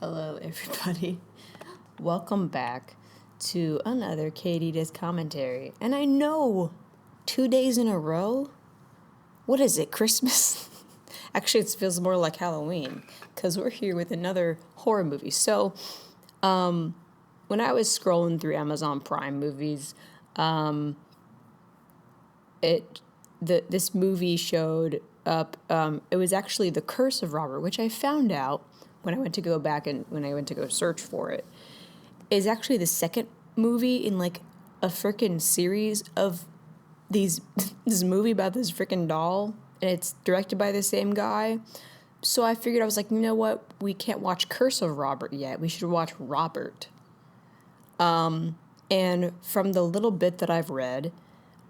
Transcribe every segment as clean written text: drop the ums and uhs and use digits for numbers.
Hello, everybody. Welcome back to another Katie Does Commentary. And I know 2 days in a row? What is it, Christmas? Actually, it feels more like Halloween because we're here with another horror movie. So, when I was scrolling through Amazon Prime movies, this movie showed up. It was actually The Curse of Robert, which I found out when I went to go back and when I went to go search for it, is actually the second movie in like a freaking series of these this movie about this freaking doll, and it's directed by the same guy. So I figured, I was like, you know what? We can't watch Curse of Robert yet. We should watch Robert. And from the little bit that I've read,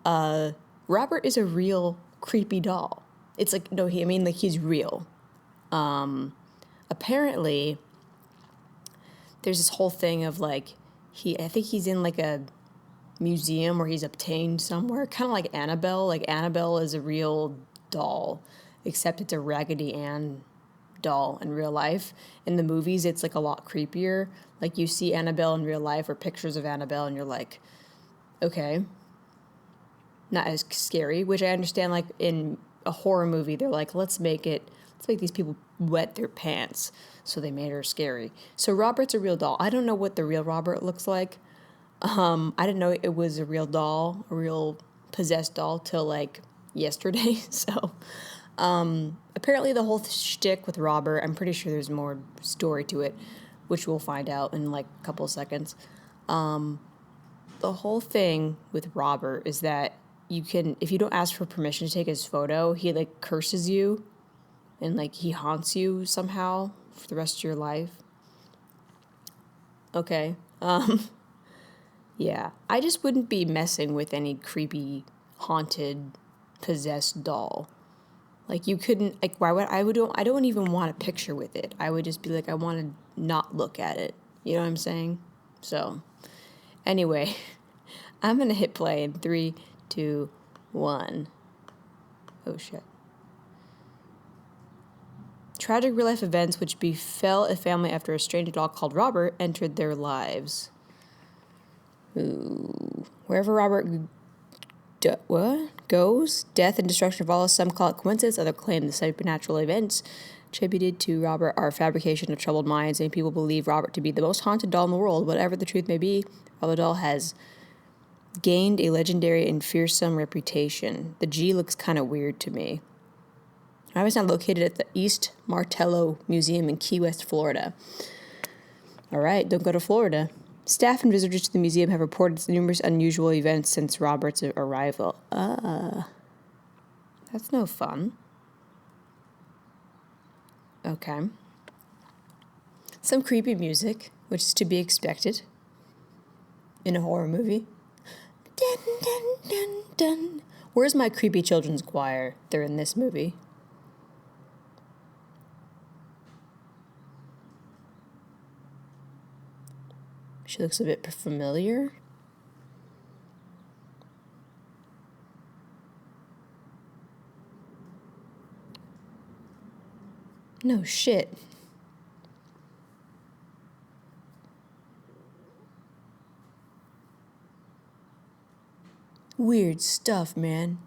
Robert is a real creepy doll. It's like, no, he's real. Apparently, there's this whole thing of like, I think he's in like a museum where he's obtained somewhere, kind of like Annabelle. Like Annabelle is a real doll, except it's a Raggedy Ann doll in real life. In the movies, it's like a lot creepier. Like you see Annabelle in real life or pictures of Annabelle and you're like, okay, not as scary, which I understand. Like in a horror movie, they're like, let's make these people wet their pants. So they made her scary. So Robert's a real doll. I don't know what the real Robert looks like. I didn't know it was a real doll, a real possessed doll till like yesterday. So apparently the whole shtick with Robert, I'm pretty sure there's more story to it, which we'll find out in like a couple of seconds. The whole thing with Robert is that if you don't ask for permission to take his photo, he like curses you and like he haunts you somehow for the rest of your life. Okay. Yeah. I just wouldn't be messing with any creepy, haunted, possessed doll. Like you couldn't, like, I don't even want a picture with it. I would just be like, I want to not look at it. You know what I'm saying? So, anyway, I'm going to hit play in 3, 2, 1. Oh, shit. Tragic real-life events which befell a family after a strange doll called Robert entered their lives. Ooh. Wherever Robert goes, death and destruction follow. Some call it coincidence, others claim the supernatural events attributed to Robert are a fabrication of troubled minds, and people believe Robert to be the most haunted doll in the world. Whatever the truth may be, the doll has gained a legendary and fearsome reputation. The G looks kind of weird to me. I was now located at the East Martello Museum in Key West, Florida. All right, don't go to Florida. Staff and visitors to the museum have reported numerous unusual events since Robert's arrival. That's no fun. Okay. Some creepy music, which is to be expected in a horror movie. Dun, dun, dun, dun. Where's my creepy children's choir? They're in this movie. She looks a bit familiar. No shit. Weird stuff, man.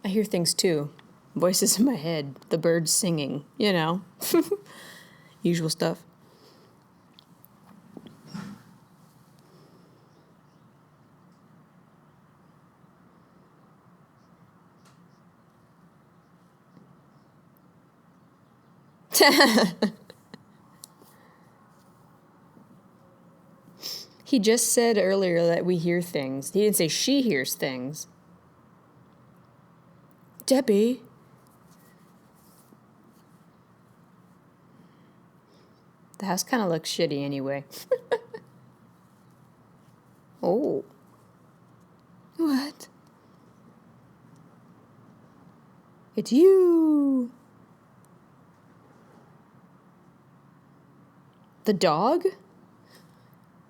I hear things too. Voices in my head, the birds singing, you know. Usual stuff. He just said earlier that we hear things. He didn't say she hears things. Debbie. The house kind of looks shitty anyway. Oh. What? It's you. The dog?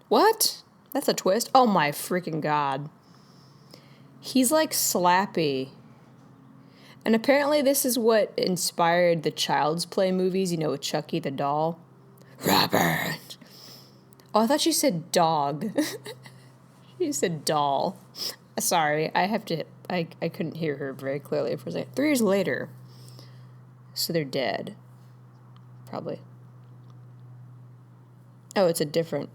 What? That's a twist. Oh my freaking god. He's like Slappy. And apparently this is what inspired the Child's Play movies, you know, with Chucky the doll. Robert. Oh, I thought she said dog. She said doll. Sorry, I couldn't hear her very clearly for a second. 3 years later. So they're dead. Probably. Oh, it's a different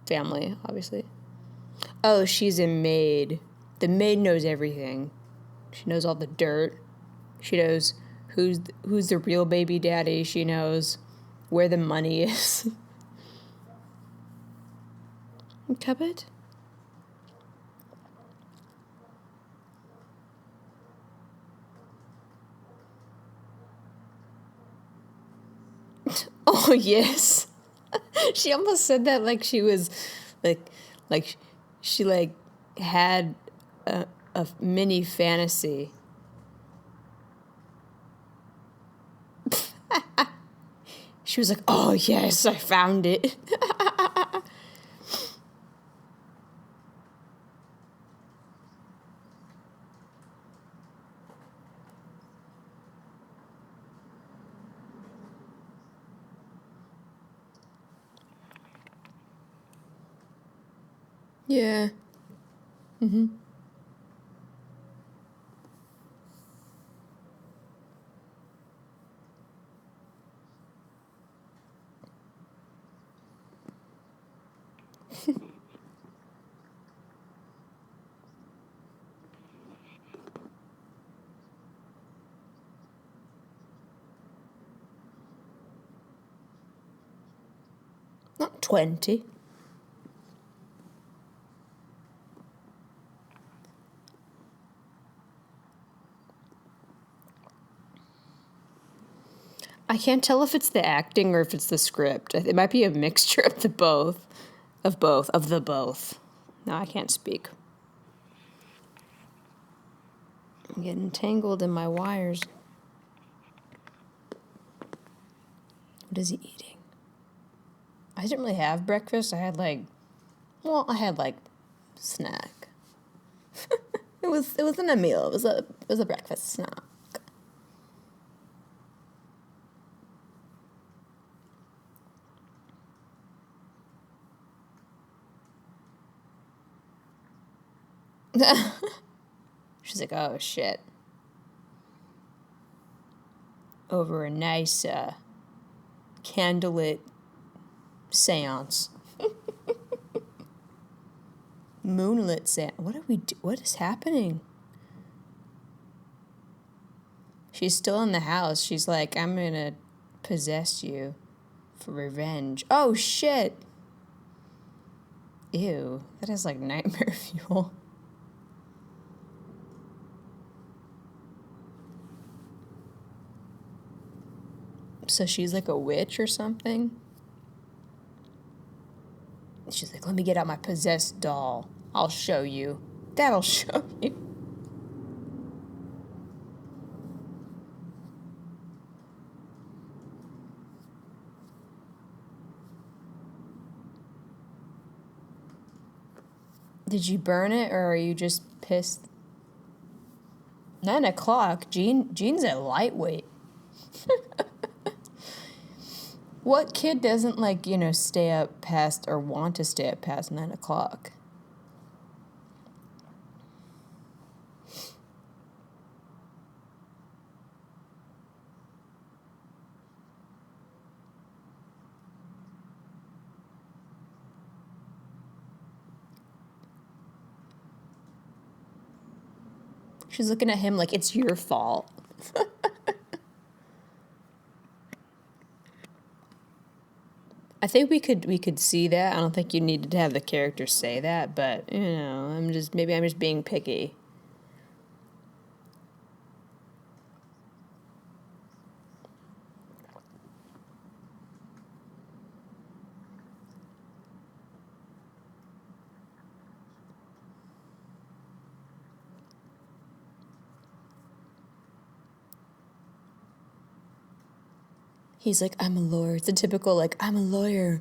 family, obviously. Oh, she's a maid. The maid knows everything. She knows all the dirt. She knows who's the real baby daddy. She knows where the money is. Cup it? Oh, yes. She almost said that like she was, like she like had a mini fantasy. She was like, oh, yes, I found it. Yeah. Mm-hmm. Not 20. I can't tell if it's the acting or if it's the script. It might be a mixture of the both. Of the both. No, I can't speak. I'm getting tangled in my wires. What is he eating? I didn't really have breakfast. I had snack. It wasn't a meal. It was a breakfast snack. She's like, oh shit. Over a nice candlelit seance. Moonlit seance. What is happening? She's still in the house. She's like, I'm gonna possess you for revenge. Oh shit. Ew. That is like nightmare fuel. So she's like a witch or something? She's like, let me get out my possessed doll. I'll show you. That'll show you. Did you burn it or are you just pissed? 9 o'clock? Jean's a lightweight. What kid doesn't, stay up past or want to stay up past 9 o'clock? She's looking at him like it's your fault. I think we could see that. I don't think you needed to have the character say that, but I'm just being picky. He's like, I'm a lawyer. It's a typical, I'm a lawyer.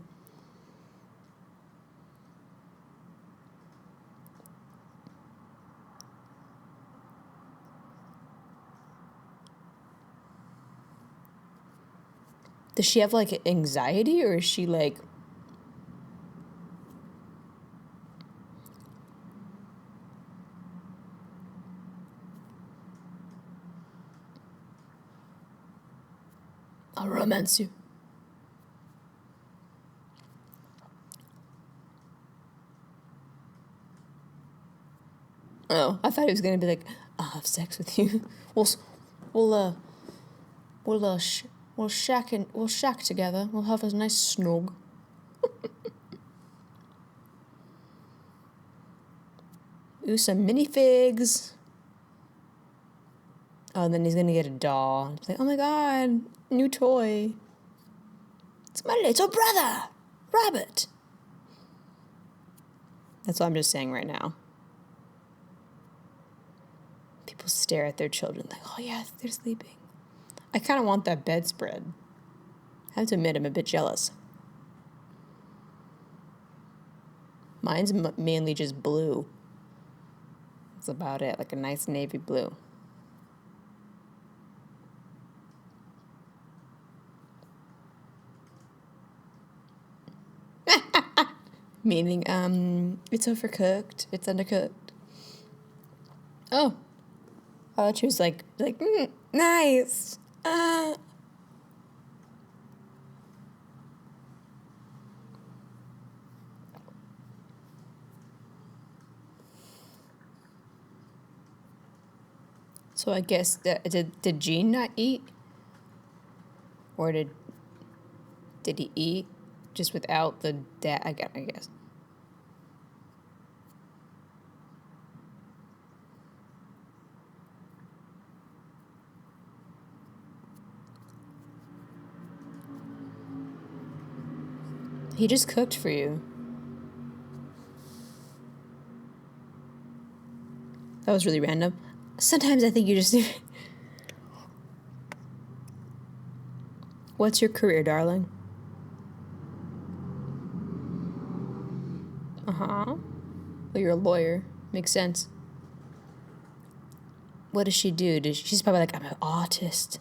Does she have, like, anxiety, or is she, like... I'll romance you. Oh, I thought he was gonna be like, I'll have sex with you. We'll, we'll, uh, we'll shack together. We'll have a nice snog. Ooh, some minifigs. Oh, and then he's gonna get a doll. It's like, oh my god, new toy. It's my little brother, Robert. That's what I'm just saying right now. People stare at their children like, oh yeah, they're sleeping. I kind of want that bedspread. I have to admit, I'm a bit jealous. Mine's mainly just blue. That's about it, like a nice navy blue. Meaning, it's overcooked. It's undercooked. Oh. I thought she was like, nice. So I guess, did Gene not eat? Or did he eat just without the dad? I guess. He just cooked for you. That was really random. Sometimes I think you just... What's your career, darling? Uh-huh. Well, you're a lawyer. Makes sense. What does she do? She's probably like, I'm an artist.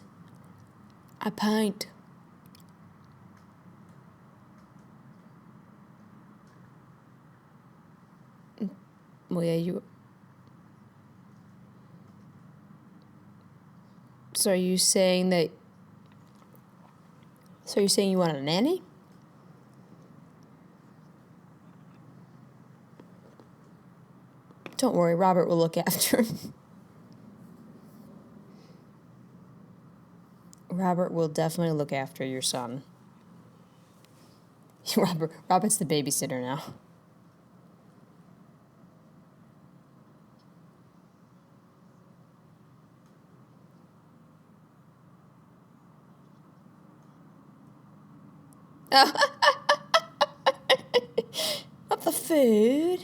I paint. Well, yeah, you... So are you saying that... So you're saying you want a nanny? Don't worry, Robert will look after him. Robert will definitely look after your son. Robert's the babysitter now. Not the food.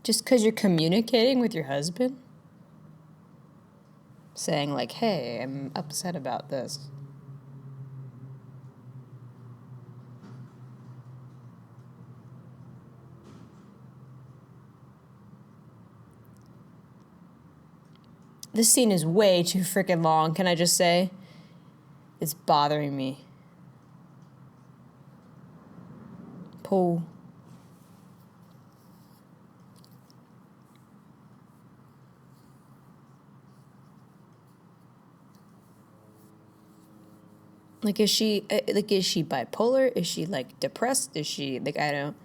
Just because you're communicating with your husband? Saying like, hey, I'm upset about this. This scene is way too freaking long, can I just say? It's bothering me. Paul. Like, is she bipolar? Is she, like, depressed? Is she, like, I don't...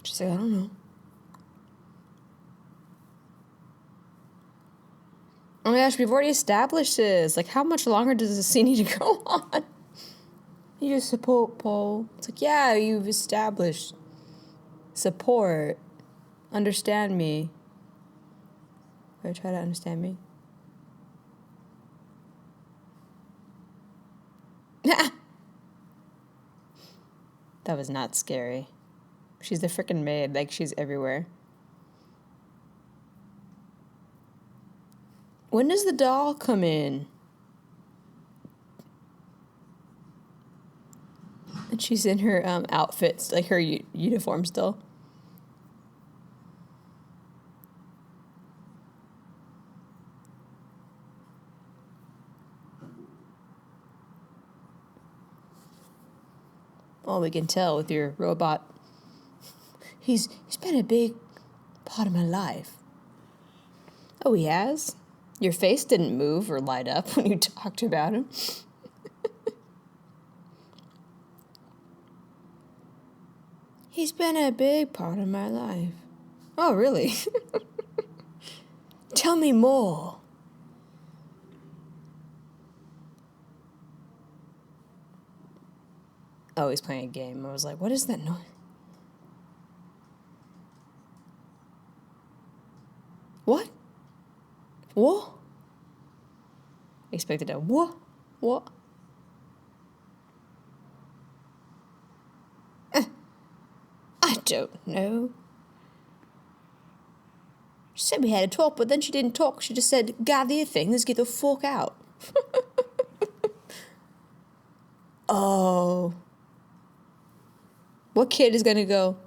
She's like, I don't know. Oh my gosh, we've already established this. Like, how much longer does this scene need to go on? You just support Paul. It's like, yeah, you've established support. Understand me. Or try to understand me. That was not scary. She's the frickin' maid. Like, she's everywhere. When does the doll come in? And she's in her outfits, like her uniform still. Well, we can tell with your robot. He's been a big part of my life. Oh, he has? Your face didn't move or light up when you talked about him. He's been a big part of my life. Oh, really? Tell me more. Oh, he's playing a game. I was like, what is that noise? What? What? Expected a what? What? I don't know. She said we had a talk, but then she didn't talk. She just said, gather your things, get the fuck out. Oh. What kid is gonna go?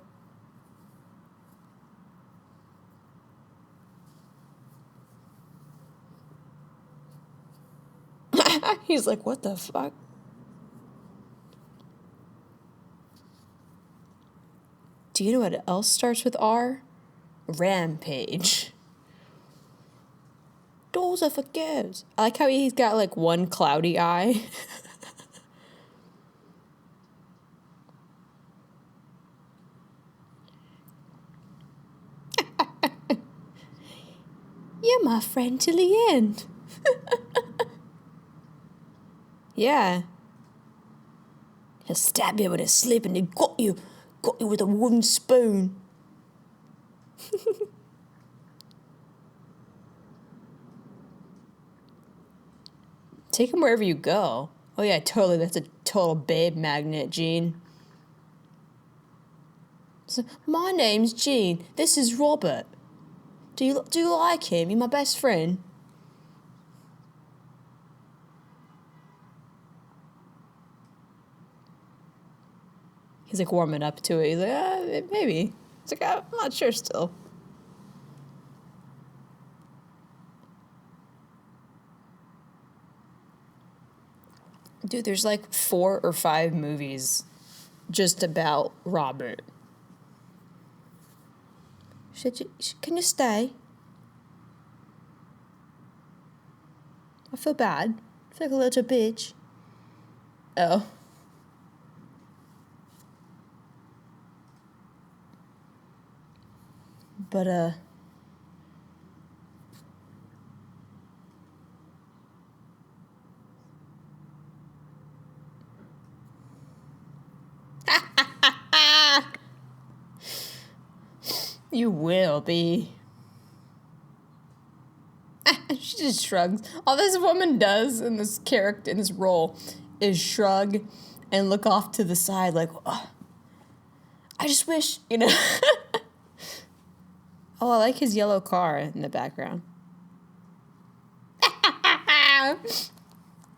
He's like, what the fuck? Do you know what else starts with R? Rampage. Doors are for girls. I like how he's got like one cloudy eye. You're my friend till the end. Yeah. He'll stab you with a slip and he got you with a wooden spoon. Take him wherever you go. Oh yeah, totally. That's a total babe magnet, Gene. So, my name's Gene. This is Robert. Do you like him? He's my best friend. He's like warming up to it. He's like, maybe. It's like, I'm not sure still. Dude, there's like 4 or 5 movies just about Robert. Can you stay? I feel bad. I feel like a little bitch. Oh. But, you will be. She just shrugs. All this woman does in this character, in this role, is shrug and look off to the side like, oh, I just wish, you know. Oh, I like his yellow car in the background.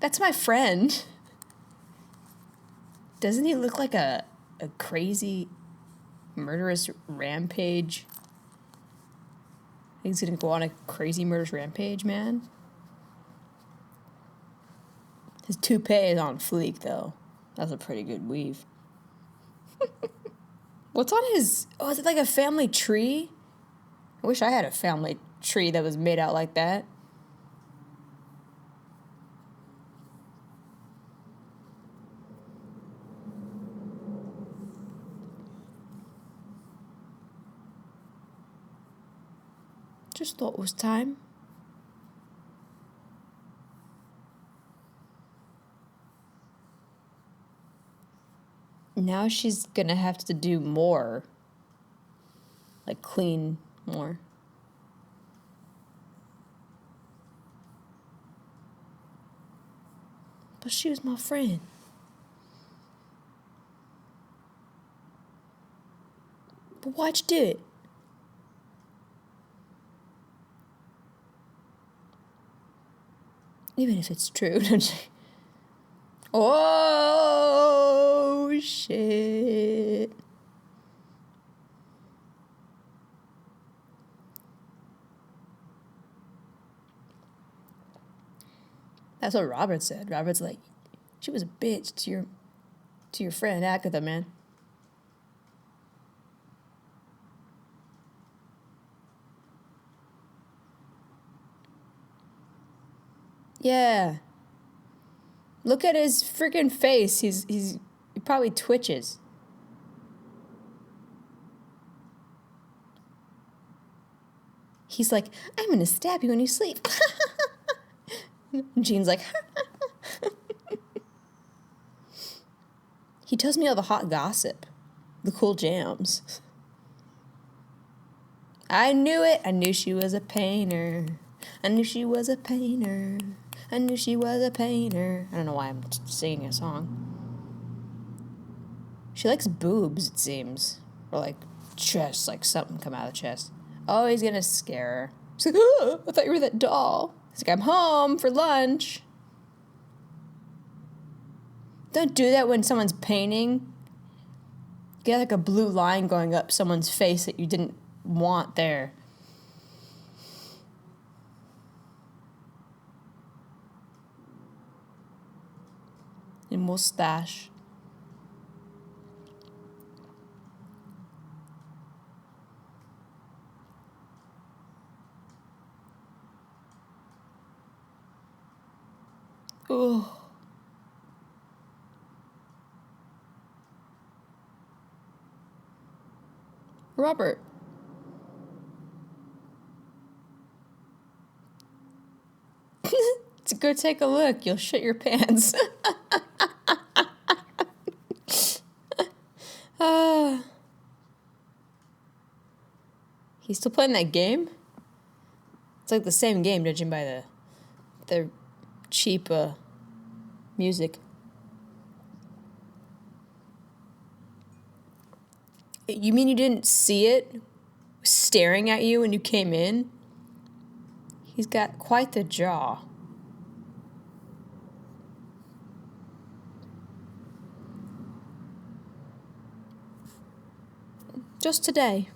That's my friend. Doesn't he look like a crazy, murderous rampage? He's gonna go on a crazy murderous rampage, man. His toupee is on fleek, though. That's a pretty good weave. What's on his... Oh, is it like a family tree? I wish I had a family tree that was made out like that. Just thought it was time. Now she's gonna have to do more. Like clean more. But she was my friend. But why'd you do it? Even if it's true. Oh, shit. That's what Robert said. Robert's like, she was a bitch to your friend Agatha, man. Yeah. Look at his freaking face. He probably twitches. He's like, I'm gonna stab you when you sleep. Gene's like, he tells me all the hot gossip, the cool jams. I knew it. I knew she was a painter. I knew she was a painter. I knew she was a painter. I don't know why I'm singing a song. She likes boobs, it seems. Or like chest, like something come out of the chest. Oh, he's gonna scare her. She's like, oh, I thought you were that doll. He's like, I'm home for lunch. Don't do that when someone's painting. Get like a blue line going up someone's face that you didn't want there. A mustache. Oh. Robert. Go take a look. You'll shit your pants. He's still playing that game? It's like the same game, judging by the cheap music. You mean you didn't see it staring at you when you came in? He's got quite the jaw. Just today.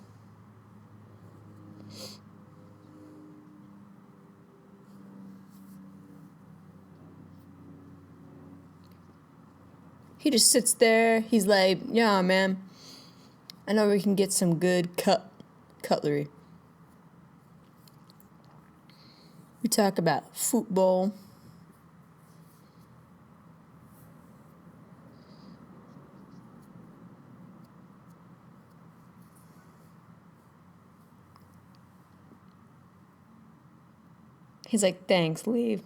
He just sits there. He's like, yeah, man. I know we can get some good cutlery. We talk about football. He's like, thanks, leave.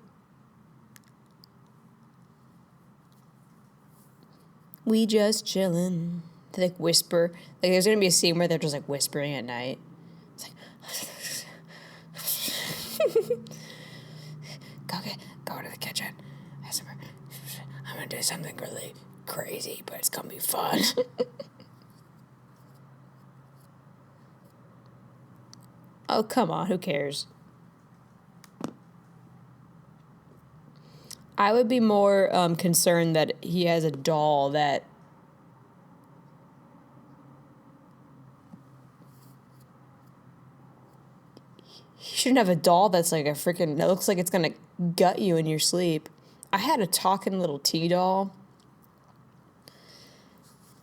We just chillin'. They like whisper. Like there's gonna be a scene where they're just like whispering at night. It's like go to the kitchen. I'm gonna do something really crazy, but it's gonna be fun. Oh, come on, who cares? I would be more concerned that he has a doll that he shouldn't have a doll that's like a freaking that looks like it's gonna gut you in your sleep. I had a talking little tea doll,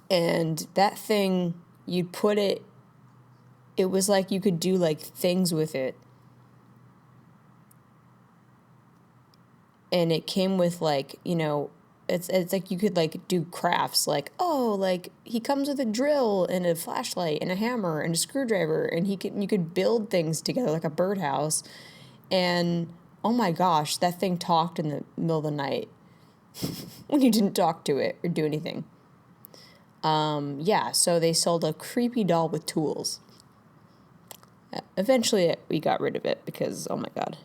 and that thing, you'd put it was like you could do like things with it. And it came with like, you know, it's like you could like do crafts like, oh, like he comes with a drill and a flashlight and a hammer and a screwdriver, and you could build things together like a birdhouse. And oh my gosh, that thing talked in the middle of the night when you didn't talk to it or do anything. Yeah, so they sold a creepy doll with tools. Eventually we got rid of it because, oh my God.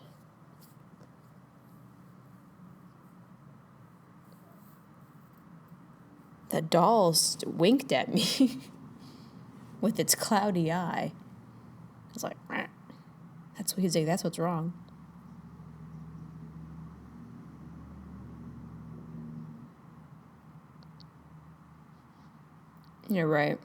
The doll winked at me with its cloudy eye. I was like, "Rah." That's what he's like, that's what's wrong. You're right.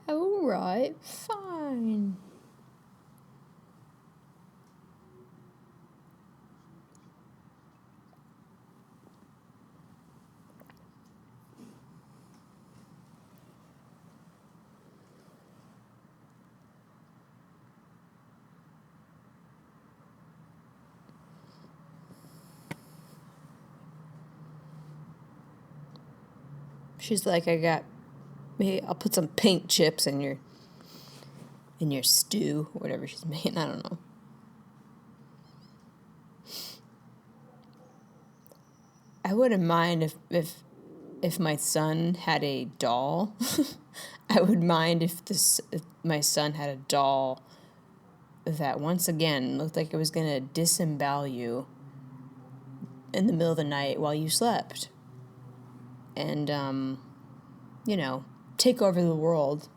All right, fine. She's like, maybe I'll put some paint chips in your stew, or whatever she's making. I don't know. I wouldn't mind if my son had a doll. I would mind if my son had a doll that once again looked like it was gonna disembowel you in the middle of the night while you slept, and take over the world.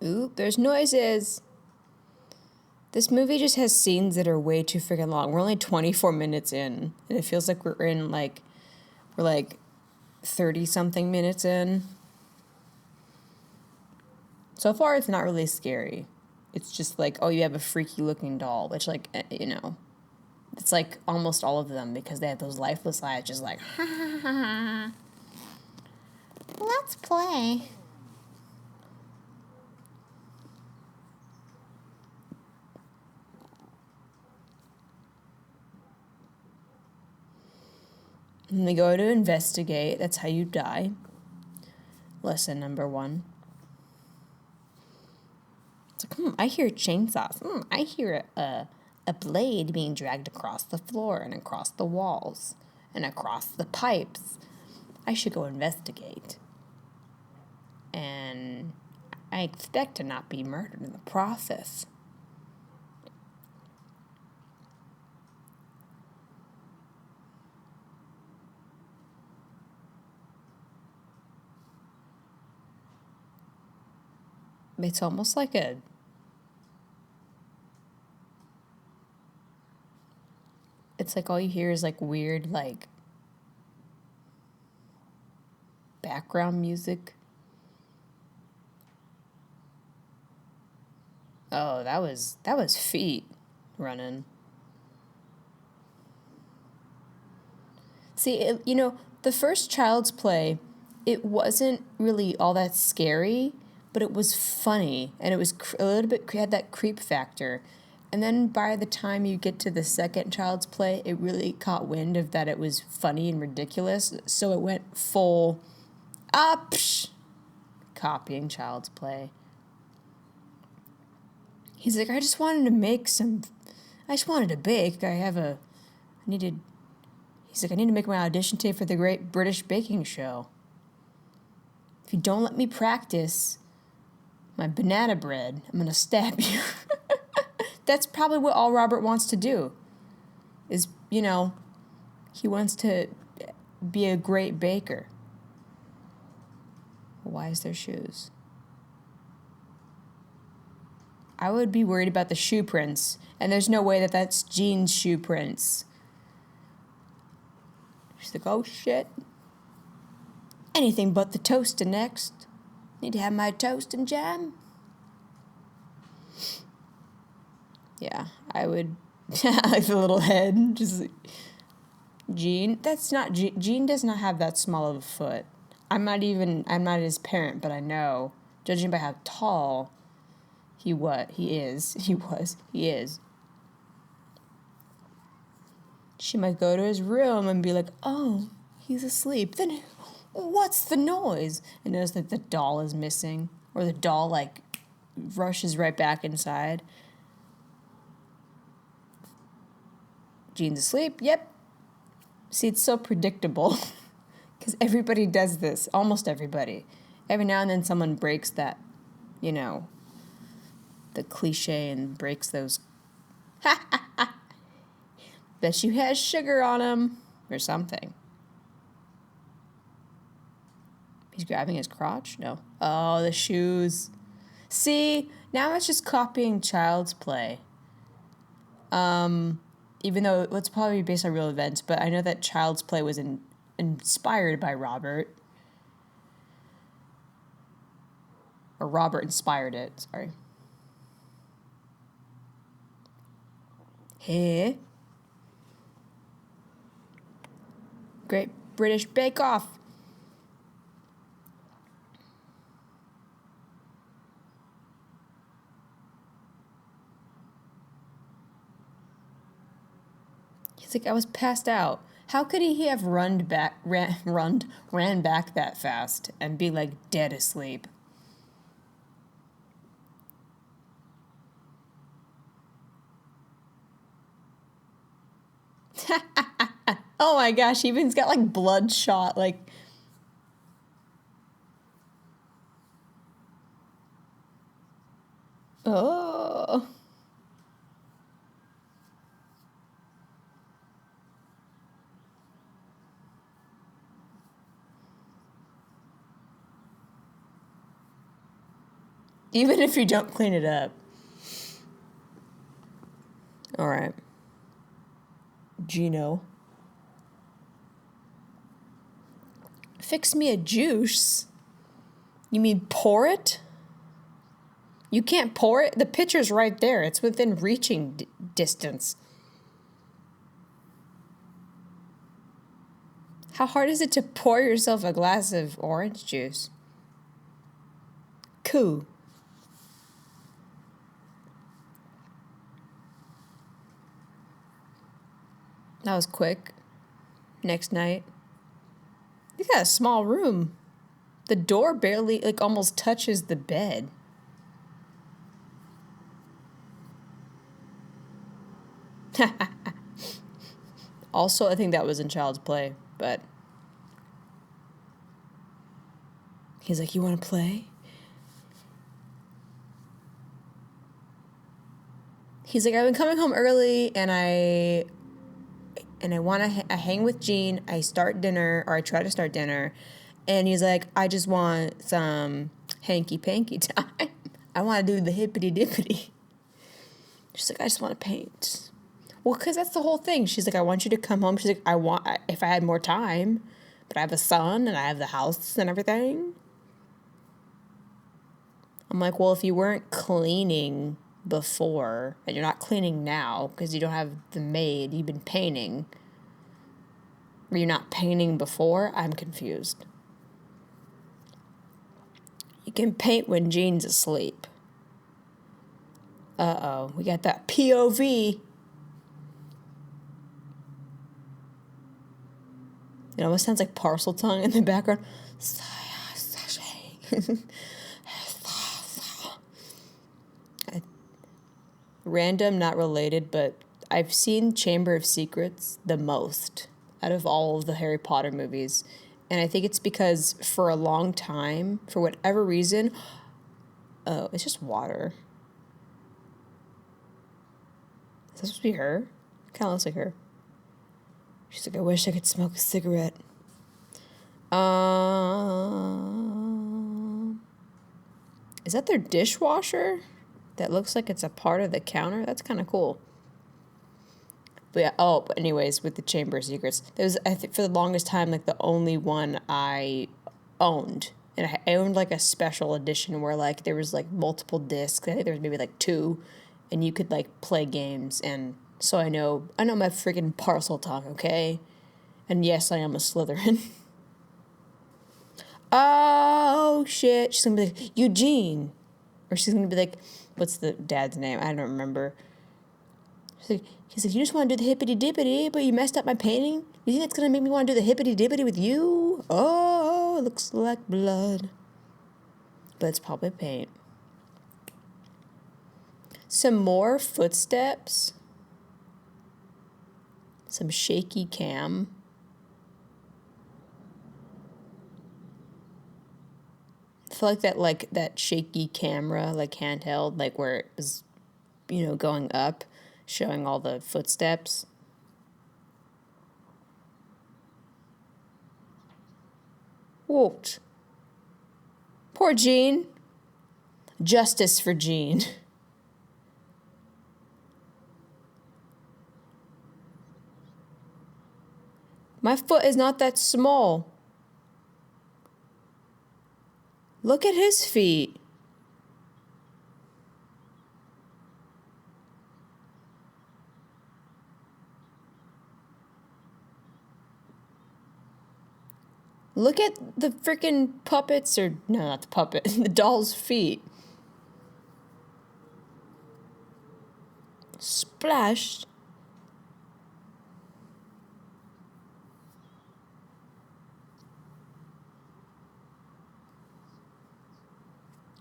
Ooh, there's noises. This movie just has scenes that are way too freaking long. We're only 24 minutes in, and it feels like we're 30 something minutes in. So far, it's not really scary. It's just like, oh, you have a freaky looking doll, which, it's like almost all of them because they have those lifeless eyes, just like, ha ha ha ha. Let's play. And we go to investigate. That's how you die. Lesson number 1. It's like, I hear chainsaws. I hear a blade being dragged across the floor and across the walls and across the pipes. I should go investigate. And I expect to not be murdered in the process. It's almost like it's like all you hear is like weird, like background music. Oh, that was feet running. See, the first Child's Play, it wasn't really all that scary, but it was funny, and it was a little bit, had that creep factor. And then by the time you get to the second Child's Play, it really caught wind of that it was funny and ridiculous, so it went full, copying Child's Play. He's like, I just wanted to bake. He's like, I need to make my audition tape for the Great British Baking Show. If you don't let me practice my banana bread, I'm going to stab you. That's probably what all Robert wants to do. Is, he wants to be a great baker. Why is there shoes? I would be worried about the shoe prints, and there's no way that that's Jean's shoe prints. She's like, oh shit. Anything but the toast next. Need to have my toast and jam. Yeah, I would. Like the little head, just like, Jean. That's not Jean. Does not have that small of a foot. I'm not his parent, but I know, judging by how tall he is. She might go to his room and be like, oh, he's asleep. Then what's the noise? And notice that the doll is missing. Or the doll, rushes right back inside. Jean's asleep. Yep. See, it's so predictable. Because everybody does this. Almost everybody. Every now and then someone breaks that, the cliche and breaks those Bet you has sugar on him or something. He's grabbing his crotch? No. Oh, the shoes. See, now it's just copying Child's Play. Even though it's probably based on real events, but I know that Child's Play was inspired by Robert. Or Robert inspired it, sorry. Hey. Great British Bake Off. He's like, I was passed out. How could he have ran back that fast and be like dead asleep? Oh my gosh, he's got like bloodshot, like. Oh. Even if you don't clean it up. All right. Gino. Fix me a juice? You mean pour it? You can't pour it? The pitcher's right there. It's within reaching distance. How hard is it to pour yourself a glass of orange juice? Cool. That was quick. Next night. You got a small room. The door barely, like, almost touches the bed. Also, I think that was in Child's Play, but he's like, you want to play? He's like, I've been coming home early, and I want to hang with Gene. I start dinner, or I try to start dinner, and he's like, I just want some hanky-panky time. I want to do the hippity-dippity. She's like, I just want to paint. Well, because that's the whole thing. She's like, I want you to come home. She's like, if I had more time, but I have a son, and I have the house and everything. I'm like, well, if you weren't cleaning before, and you're not cleaning now because you don't have the maid, you've been painting, or you're not painting before, I'm confused. You can paint when Gene's asleep. Uh-oh, we got that POV. It almost sounds like parcel tongue in the background. Random, not related, but I've seen Chamber of Secrets the most out of all of the Harry Potter movies. And I think it's because for a long time, for whatever reason, oh, it's just water. Is that supposed to be her? Kind of looks like her. She's like, I wish I could smoke a cigarette. Is that their dishwasher? That looks like it's a part of the counter. That's kind of cool. But yeah, but anyways, with the Chamber of Secrets, that was, I think, for the longest time, like, the only one I owned. And I owned, like, a special edition where, like, there was, like, multiple discs. I think there was maybe, like, 2. And you could, like, play games. And so I know my freaking parcel tongue, okay? And yes, I am a Slytherin. Oh, shit. She's going to be like, Eugene. Or she's going to be like, what's the dad's name? I don't remember. He's like, you just want to do the hippity-dippity, but you messed up my painting? You think that's going to make me want to do the hippity-dippity with you? Oh, it looks like blood. But it's probably paint. Some more footsteps. Some shaky cam. I feel like that shaky camera, like handheld, like where it was, going up, showing all the footsteps. Whooped. Poor Jean. Justice for Jean. My foot is not that small. Look at his feet. Look at the freaking puppets, or no, not the puppet, the doll's feet. Splashed.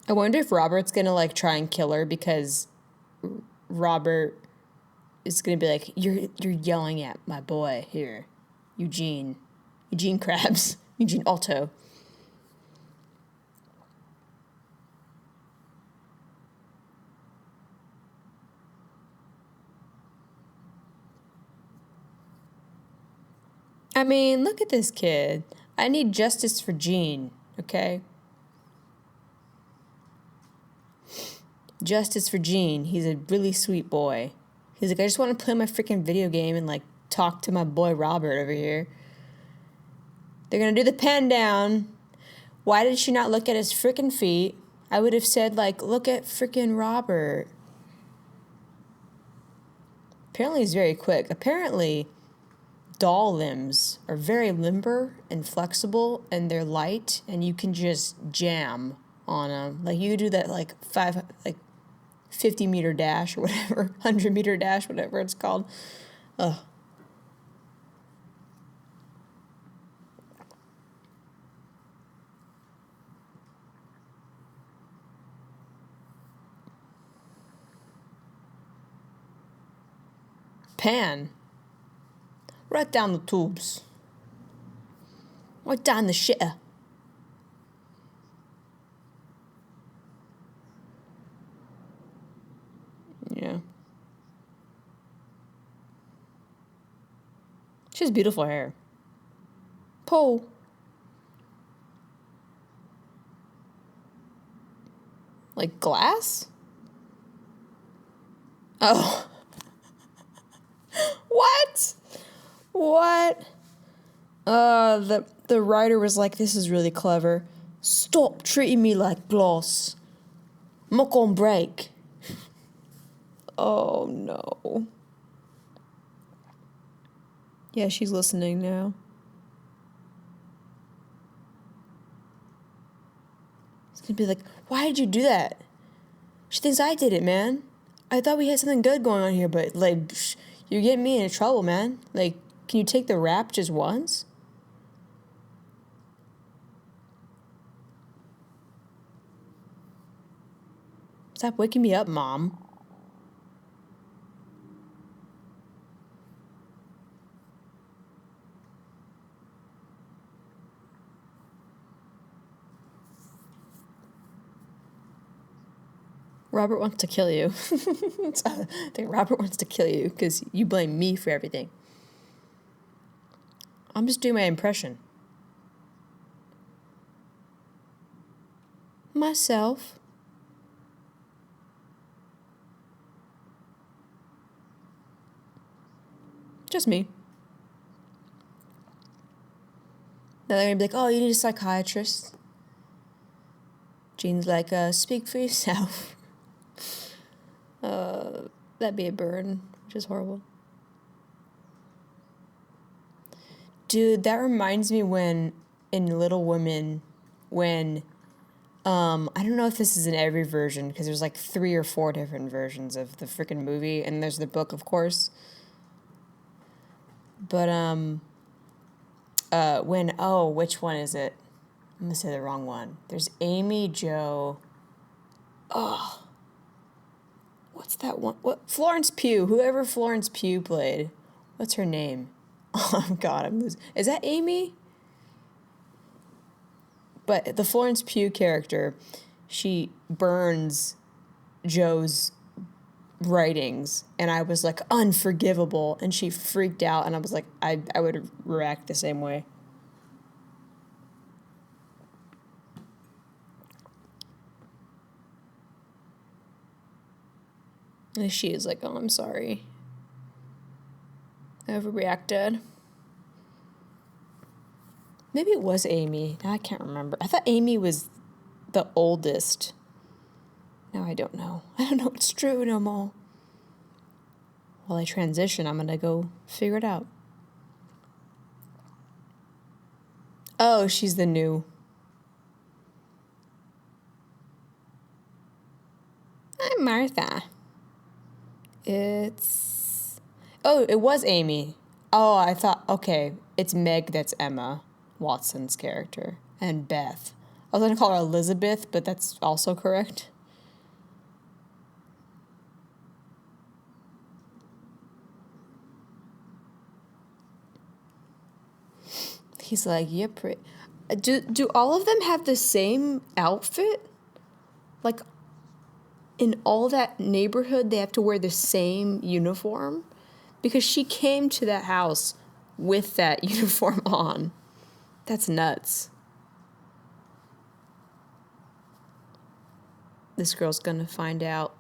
I wonder if Robert's gonna like try and kill her because Robert is gonna be like, you're yelling at my boy here, Eugene Krabs, Eugene Otto. I mean, look at this kid. I need justice for Gene, okay? Justice for Gene. He's a really sweet boy. He's like, I just want to play my freaking video game and like talk to my boy Robert over here. They're gonna do the pen down. Why did she not look at his freaking feet? I would have said, like, look at freaking Robert. Apparently he's very quick. Apparently doll limbs are very limber and flexible, and they're light, and you can just jam on them. Like, you do that, like, 50-meter dash or whatever, 100-meter dash, whatever it's called. Ugh. Pan. Right down the tubes. Right down the shitter. Yeah. She has beautiful hair. Paul. Like glass? Oh. What? What? The writer was like, this is really clever. Stop treating me like gloss. I'm not gonna break. Oh, no. Yeah, she's listening now. It's gonna be like, why did you do that? She thinks I did it, man. I thought we had something good going on here, but, like, you're getting me into trouble, man. Like, can you take the rap just once? Stop waking me up, Mom. Robert wants to kill you. I think Robert wants to kill you because you blame me for everything. I'm just doing my impression. Myself. Just me. Then they're gonna be like, oh, you need a psychiatrist. Jean's like, speak for yourself. That'd be a burn, which is horrible. Dude, that reminds me when, in Little Women, when, I don't know if this is in every version, because there's like 3 or 4 different versions of the freaking movie, and there's the book, of course. But, which one is it? I'm gonna say the wrong one. There's Amy Jo. Oh. What's that one? What? Florence Pugh. Whoever Florence Pugh played. What's her name? Oh, God, I'm losing. Is that Amy? But the Florence Pugh character, she burns Joe's writings, and I was like, unforgivable, and she freaked out, and I was like, I would react the same way. And she is like, oh, I'm sorry. I overreacted. Maybe it was Amy. Now I can't remember. I thought Amy was the oldest. Now I don't know. I don't know what's true no more. While I transition, I'm going to go figure it out. Oh, she's the new. I'm Martha. Oh, it was Amy. Oh, I thought, okay, it's Meg that's Emma Watson's character. And Beth. I was going to call her Elizabeth, but that's also correct. He's like, you're pretty. Do all of them have the same outfit? Like, in all that neighborhood, they have to wear the same uniform? Because she came to that house with that uniform on. That's nuts. This girl's gonna find out.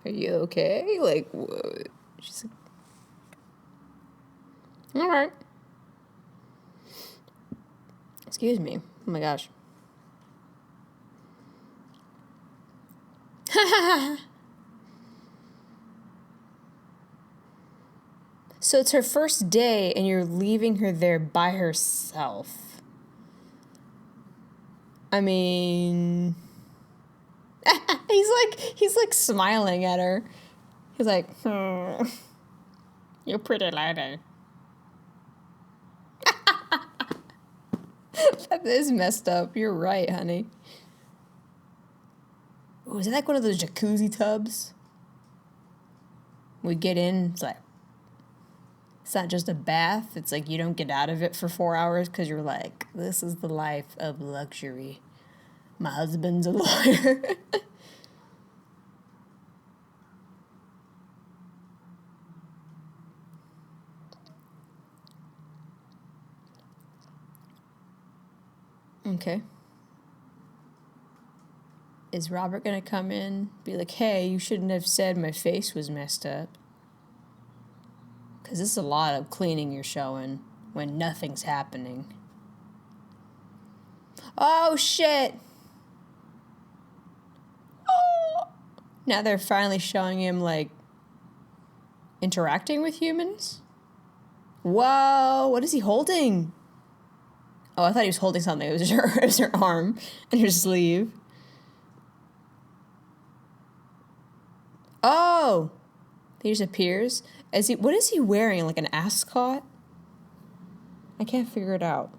Are you okay? Like, what? She's like, all right. Excuse me. Oh my gosh. So it's her first day and you're leaving her there by herself. I mean, he's like smiling at her. He's like, you're pretty lady. That is messed up. You're right, honey. Oh, is it like one of those jacuzzi tubs? We get in, it's like, it's not just a bath. It's like you don't get out of it for 4 hours because you're like, this is the life of luxury. My husband's a lawyer. Okay. Is Robert going to come in, be like, hey, you shouldn't have said my face was messed up? Because this is a lot of cleaning you're showing when nothing's happening. Oh, shit. Oh. Now they're finally showing him, like, interacting with humans? Whoa, what is he holding? Oh, I thought he was holding something. It was her arm and her sleeve. Oh, he just appears. What is he wearing? Like an ascot? I can't figure it out.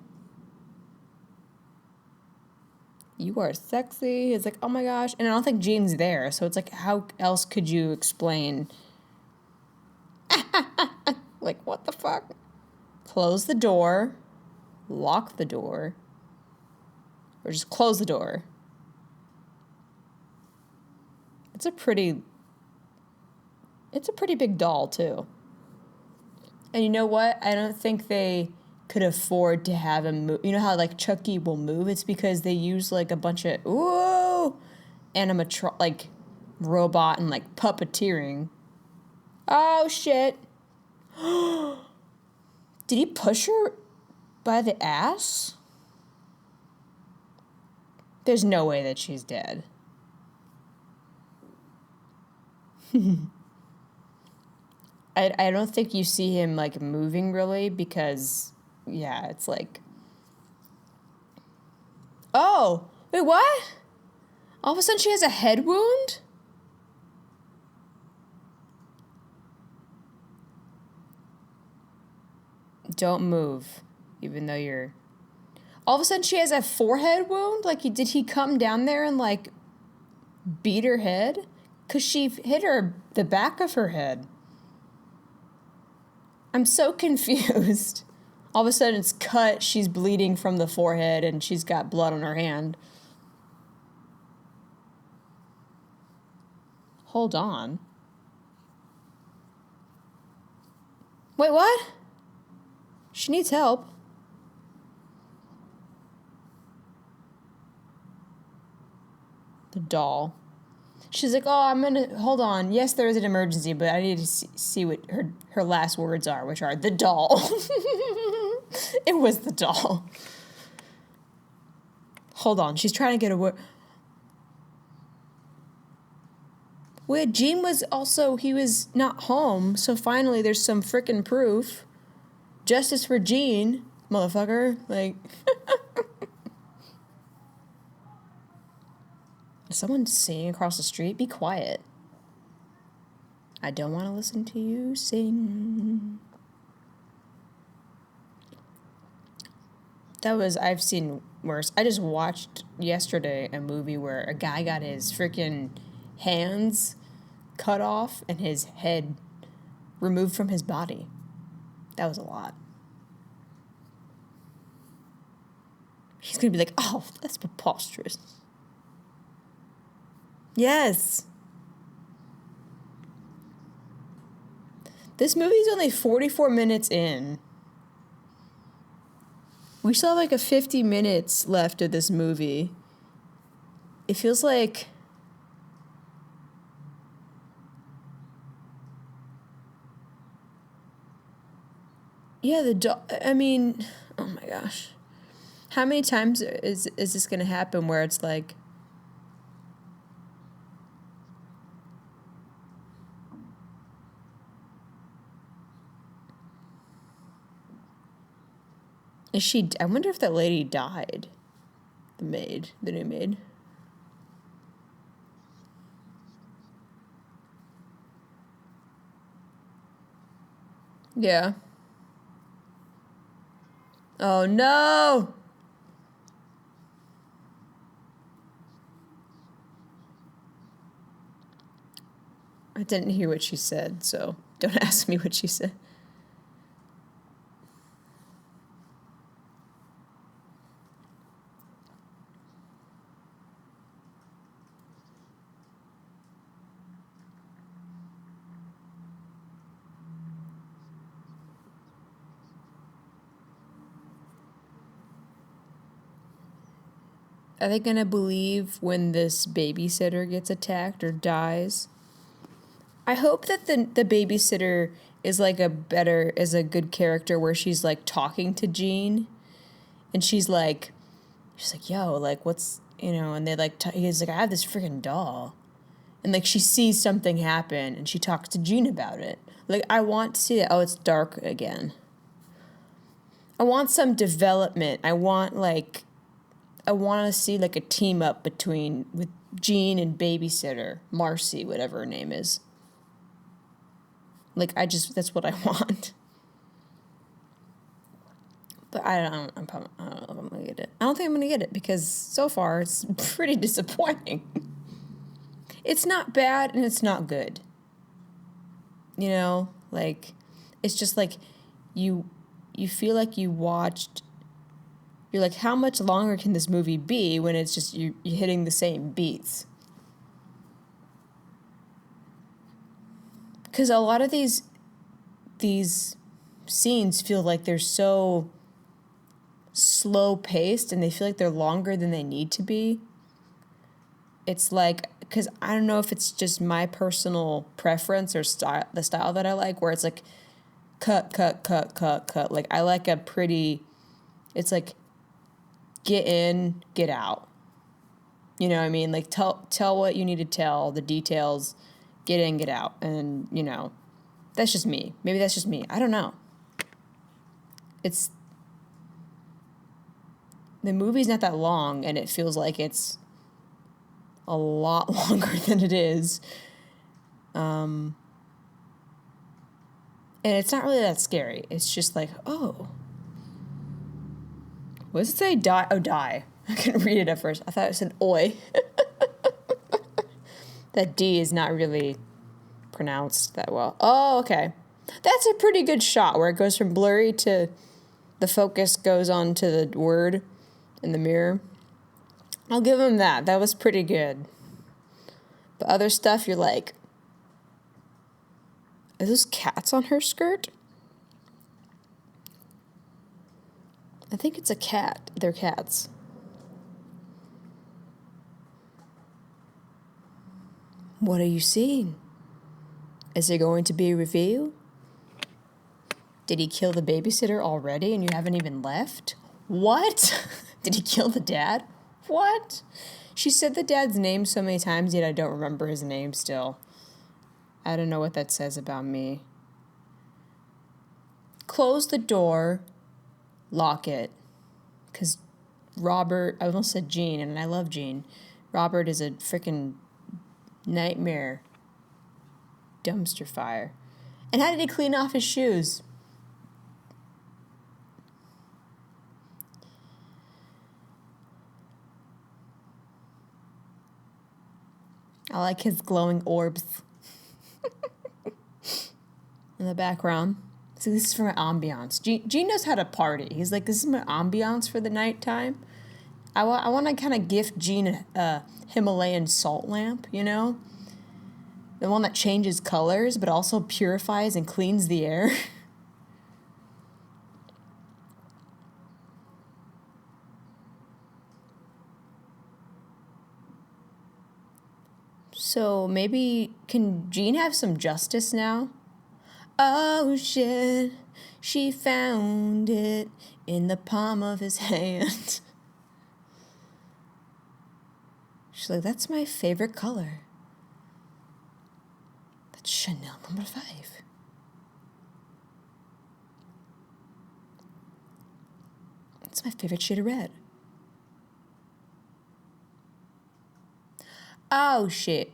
You are sexy. It's like, oh my gosh. And I don't think Jean's there. So it's like, how else could you explain? Like, what the fuck? Close the door. Lock the door. Or just close the door. It's a pretty big doll, too. And you know what? I don't think they could afford to have him move. You know how, like, Chucky will move? It's because they use, like, a bunch of, like, robot and, like, puppeteering. Oh, shit. Did he push her by the ass? There's no way that she's dead. I don't think you see him, like, moving really because, yeah, it's like... Oh! Wait, what? All of a sudden she has a head wound? Don't move, even though you're... All of a sudden she has a forehead wound? Like, did he come down there and, like, beat her head? 'Cause she hit the back of her head. I'm so confused. All of a sudden it's cut, she's bleeding from the forehead, and she's got blood on her hand. Hold on. Wait, what? She needs help. The doll. She's like, oh, hold on. Yes, there is an emergency, but I need to see what her last words are, which are the doll. It was the doll. Hold on. She's trying to get a word. Wait, Gene he was not home, so finally there's some frickin' proof. Justice for Gene, motherfucker. Like, is someone singing across the street? Be quiet. I don't want to listen to you sing. I've seen worse. I just watched yesterday a movie where a guy got his freaking hands cut off and his head removed from his body. That was a lot. He's going to be like, oh, that's preposterous. Yes. This movie's only 44 minutes in. We still have like 50 minutes left of this movie. It feels like... Yeah, I mean, oh my gosh. How many times is this going to happen where it's like... I wonder if that lady died. The new maid. Yeah. Oh no! I didn't hear what she said, so don't ask me what she said. Are they gonna believe when this babysitter gets attacked or dies? I hope that the babysitter is like a good character where she's like talking to Gene, and she's like, yo, like what's, and they like, he's like, I have this freaking doll, and like she sees something happen and she talks to Gene about it. Like I want to see that. Oh, it's dark again. I want some development. I want to see like a team up with Gene and babysitter Marcy, whatever her name is. Like that's what I want. But I don't know if I'm gonna get it. I don't think I'm gonna get it because so far it's pretty disappointing. It's not bad and it's not good. Like it's just like you feel like you watched. You're like, how much longer can this movie be when it's just you're hitting the same beats? Because a lot of these scenes feel like they're so slow paced and they feel like they're longer than they need to be. It's like, because I don't know if it's just my personal preference or the style that I like, where it's like cut. Like I like it's like get in, get out. You know what I mean? Like tell what you need to tell, the details, get in, get out. And, that's just me. Maybe that's just me. I don't know. The movie's not that long, and it feels like it's a lot longer than it is. And it's not really that scary. It's just like, oh. What does it say? Die. Oh, die. I couldn't read it at first. I thought it said oi. That D is not really pronounced that well. Oh, okay. That's a pretty good shot where it goes from blurry to the focus goes on to the word in the mirror. I'll give him that. That was pretty good. But other stuff, you're like, are those cats on her skirt? I think it's a cat. They're cats. What are you seeing? Is there going to be a reveal? Did he kill the babysitter already and you haven't even left? What? Did he kill the dad? What? She said the dad's name so many times, yet I don't remember his name still. I don't know what that says about me. Close the door. Lock it. Because Robert, I almost said Gene, and I love Gene. Robert is a freaking nightmare. Dumpster fire. And how did he clean off his shoes? I like his glowing orbs in the background. So this is for my ambiance. Gene knows how to party. He's like, this is my ambiance for the nighttime. I want to kind of gift Gene a Himalayan salt lamp, you know? The one that changes colors but also purifies and cleans the air. So maybe, can Gene have some justice now? Oh shit, she found it in the palm of his hand. She's like, that's my favorite color. That's Chanel number 5. That's my favorite shade of red. Oh shit.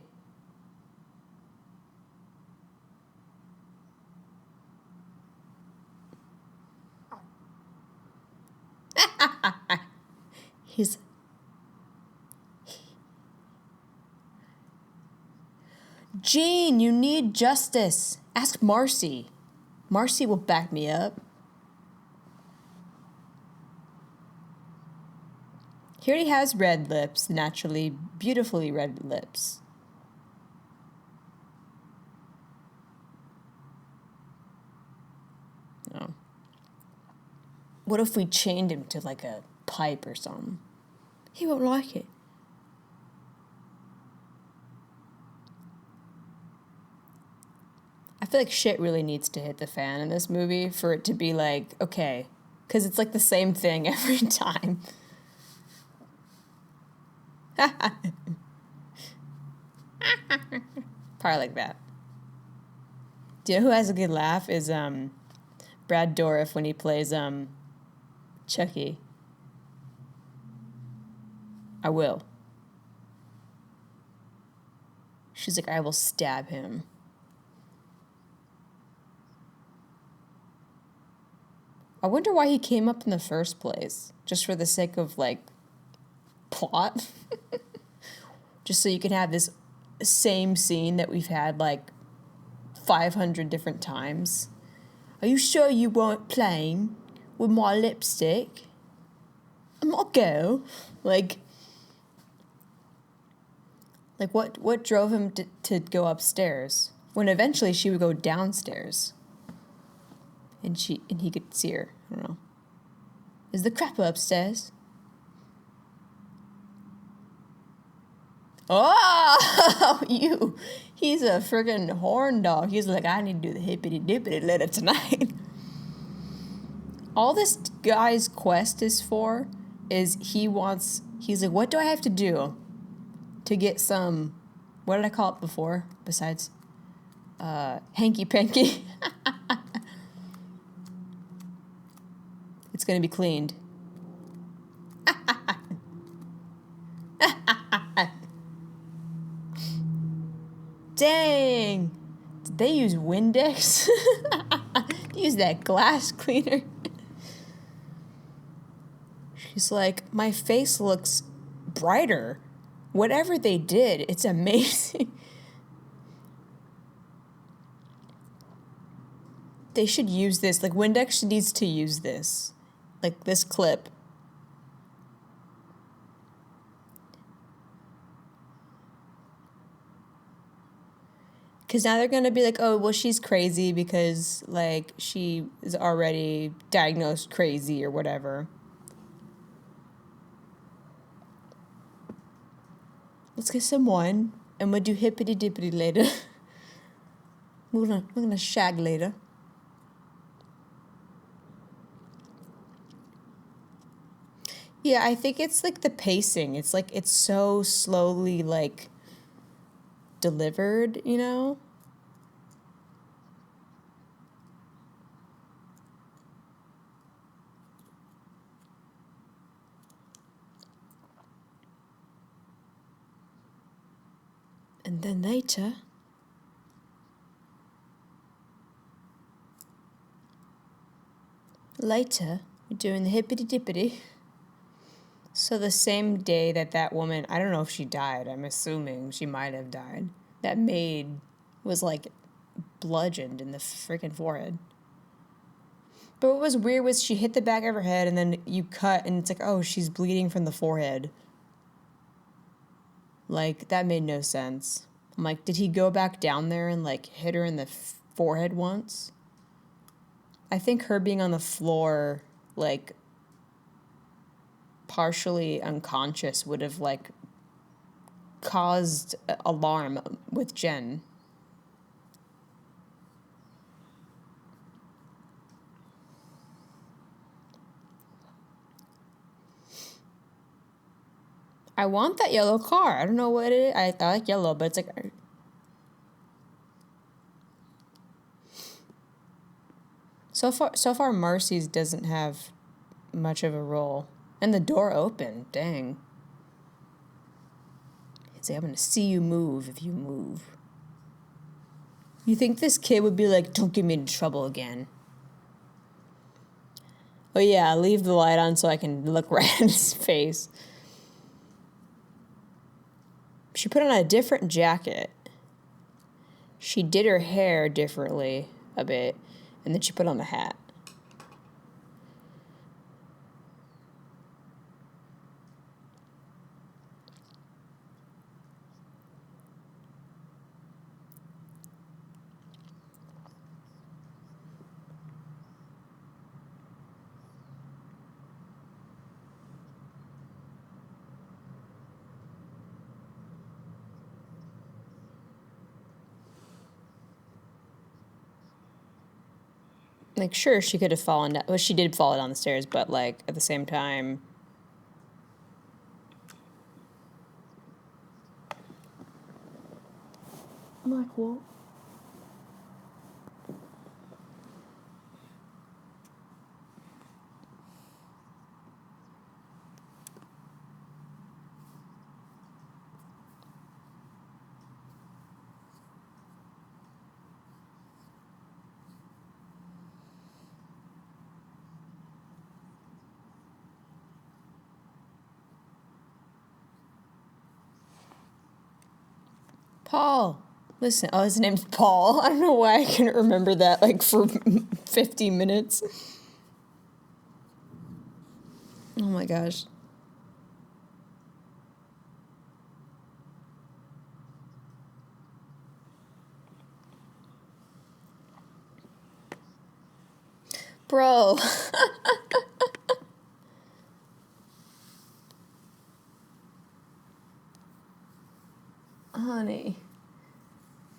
He's... Gene, you need justice. Ask Marcy. Marcy will back me up. He already has red lips, naturally, beautifully red lips. Oh. What if we chained him to like a pipe or something? He won't like it. I feel like shit really needs to hit the fan in this movie for it to be like, okay, because it's like the same thing every time. Probably like that. Do you know who has a good laugh? Is Brad Dourif when he plays Chucky. I will. She's like, I will stab him. I wonder why he came up in the first place. Just for the sake of, like, plot. Just so you can have this same scene that we've had, like, 500 different times. Are you sure you weren't playing with my lipstick? I'm not a girl. Like what drove him to go upstairs when eventually she would go downstairs and he could see her? I don't know. Is the crapper upstairs? Oh, you. He's a friggin' horn dog. He's like, I need to do the hippity-dippity later tonight. All this guy's quest is for is he's like, what do I have to do to get some, what did I call it before besides hanky-panky? It's going to be cleaned. Dang! Did they use Windex? Use that glass cleaner. She's like, my face looks brighter. Whatever they did, it's amazing. They should use this. Like, Windex needs to use this. Like, this clip. Because now they're going to be like, oh, well, she's crazy because, like, she is already diagnosed crazy or whatever. Let's get some wine, and we'll do hippity-dippity later. We're gonna shag later. Yeah, I think it's, like, the pacing. It's, like, it's so slowly, like, delivered, you know? And then later... Later, we're doing the hippity-dippity. So the same day that woman, I don't know if she died, I'm assuming she might have died, that maid was, like, bludgeoned in the freaking forehead. But what was weird was she hit the back of her head, and then you cut, and it's like, oh, she's bleeding from the forehead. Like, that made no sense. I'm like, did he go back down there and, like, hit her in the forehead once? I think her being on the floor, like, partially unconscious would have, like, caused alarm with Jen. I want that yellow car. I don't know what it is. I like yellow, but it's like... So far, Marcy's doesn't have much of a role. And the door opened. Dang. He'd say, I'm going to see you move if you move. You think this kid would be like, don't get me into trouble again? Oh, yeah, leave the light on so I can look right at his face. She put on a different jacket. She did her hair differently a bit. And then she put on a hat. Like, sure, she could have fallen down. Well, she did fall down the stairs, but, like, at the same time... I'm like, what? Paul. Listen. Oh, his name's Paul. I don't know why I couldn't remember that, like, for 50 minutes. Oh, my gosh. Bro. Honey.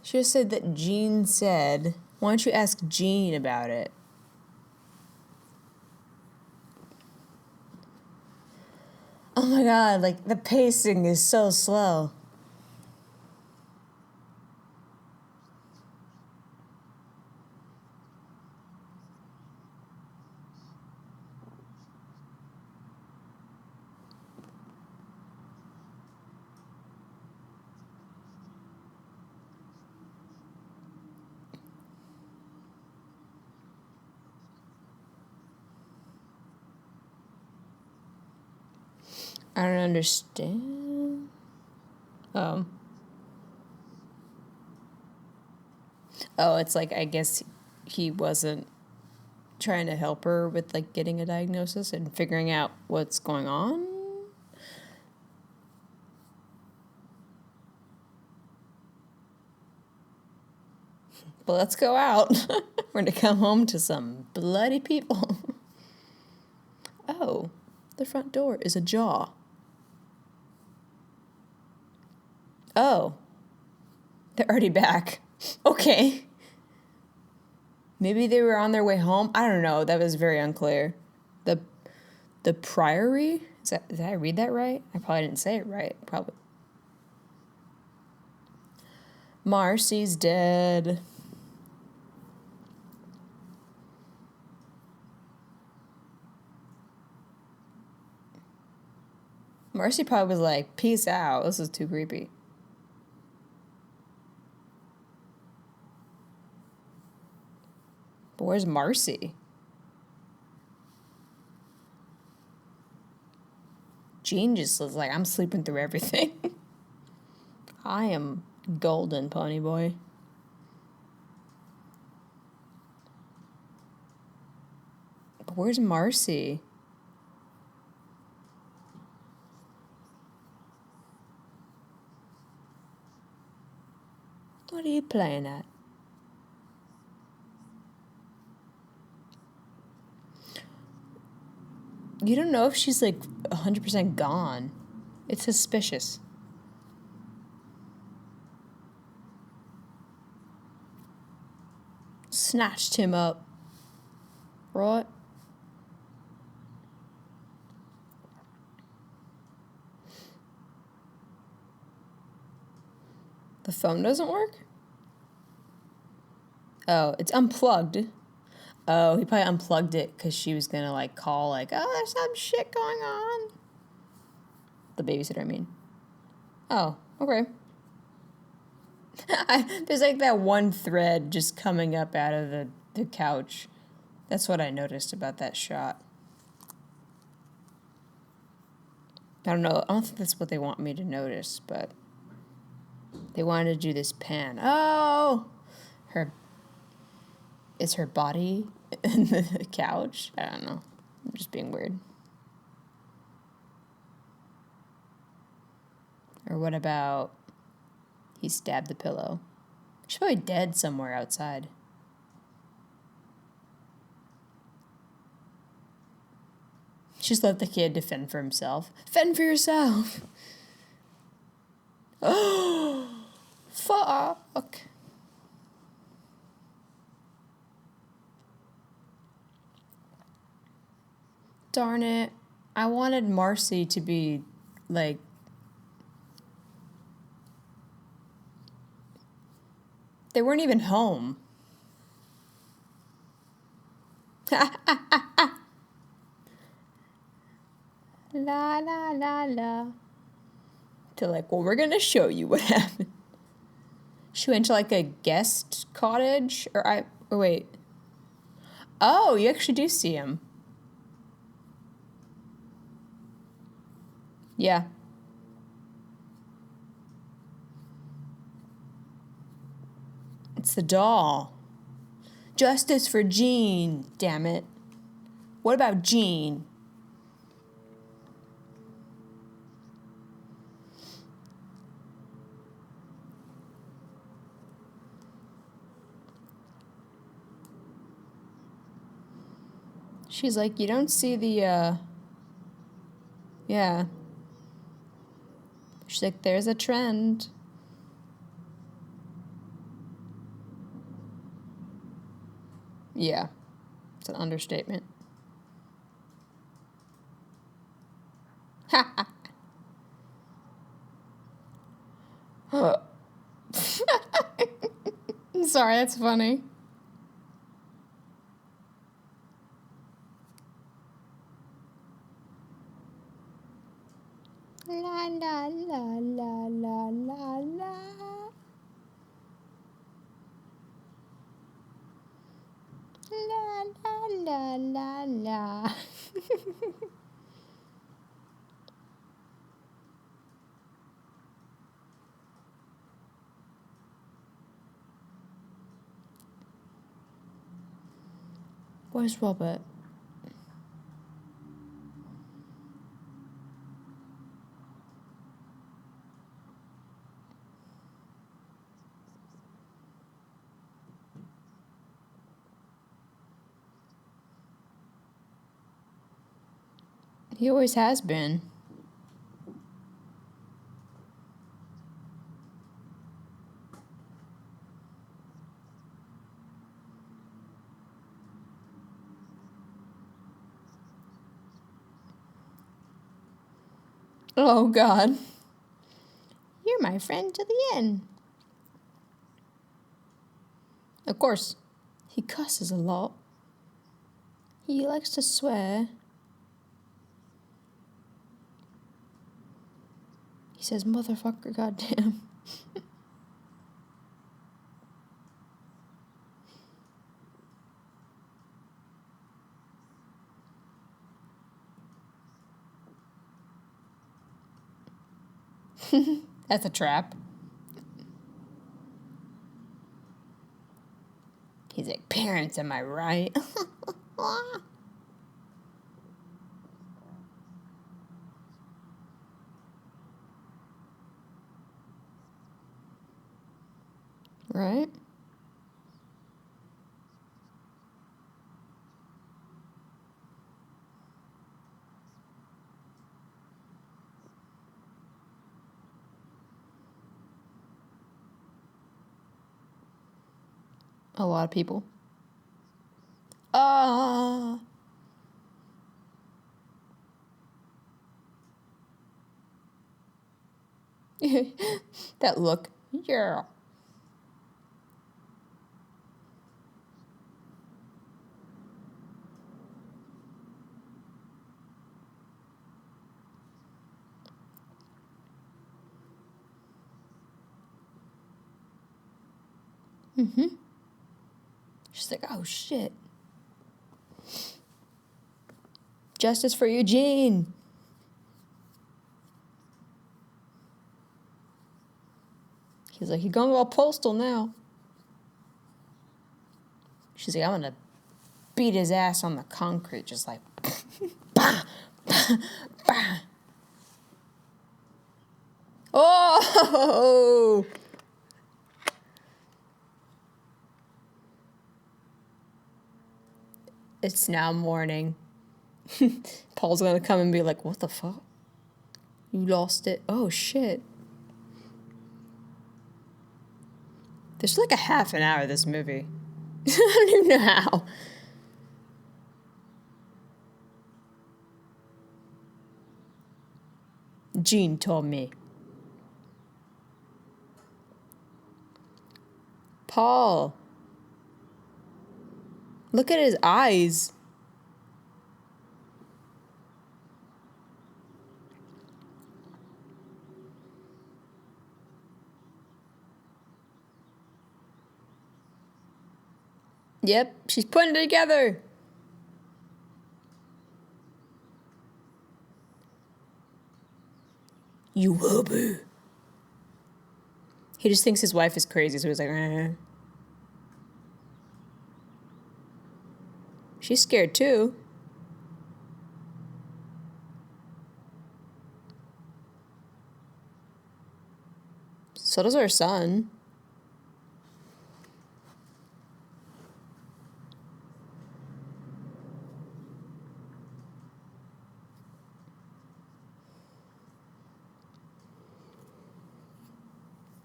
Should have said that Jean said. Why don't you ask Jean about it? Oh my god, like, the pacing is so slow. I don't understand. Oh, it's like, I guess he wasn't trying to help her with like getting a diagnosis and figuring out what's going on. But let's go out. We're going to come home to some bloody people. Oh, the front door is ajar. Oh, they're already back. Okay. Maybe they were on their way home. I don't know. That was very unclear. The Priory? Did I read that right? I probably didn't say it right. Probably. Marcy's dead. Marcy probably was like, peace out. This is too creepy. But where's Marcy? Jean just was like, I'm sleeping through everything. I am golden, pony boy. But where's Marcy? What are you playing at? You don't know if she's like 100% gone. It's suspicious. Snatched him up. Right? The phone doesn't work? Oh, it's unplugged. Oh, he probably unplugged it because she was gonna like call like, oh, there's some shit going on. The babysitter, I mean. Oh, okay. There's like that one thread just coming up out of the couch. That's what I noticed about that shot. I don't know. I don't think that's what they want me to notice, but they wanted to do this pan. Oh, is her body in the couch? I don't know. I'm just being weird. Or what about he stabbed the pillow? She's probably dead somewhere outside. Just let the kid defend for himself. Fend for yourself. Oh, fuck. Darn it. I wanted Marcy to be, like... They weren't even home. La, la, la, la. To like, well, we're going to show you what happened. She went to, like, a guest cottage? Or wait. Oh, you actually do see him. Yeah. It's the doll. Justice for Jean, damn it. What about Jean? She's like, you don't see the, yeah. She's like, there's a trend. Yeah, it's an understatement. Ha! Sorry, that's funny. La la la la la la la. La la la la la. Where's Robert? He always has been. Oh, God. You're my friend to the end. Of course, he cusses a lot. He likes to swear. He says, motherfucker, goddamn. That's a trap. He's like, parents, am I right? Right? A lot of people. That look. Yeah. She's like, oh, shit. Justice for Eugene. He's like, you're going all postal now. She's like, I'm going to beat his ass on the concrete, just like, bah, bah, bah. Oh! It's now morning. Paul's gonna come and be like, what the fuck? You lost it. Oh, shit. There's like a half an hour of this movie. I don't even know how. Gene told me. Paul. Look at his eyes. Yep, she's putting it together. You will be. He just thinks his wife is crazy, so he's like, eh. She's scared too. So does her son.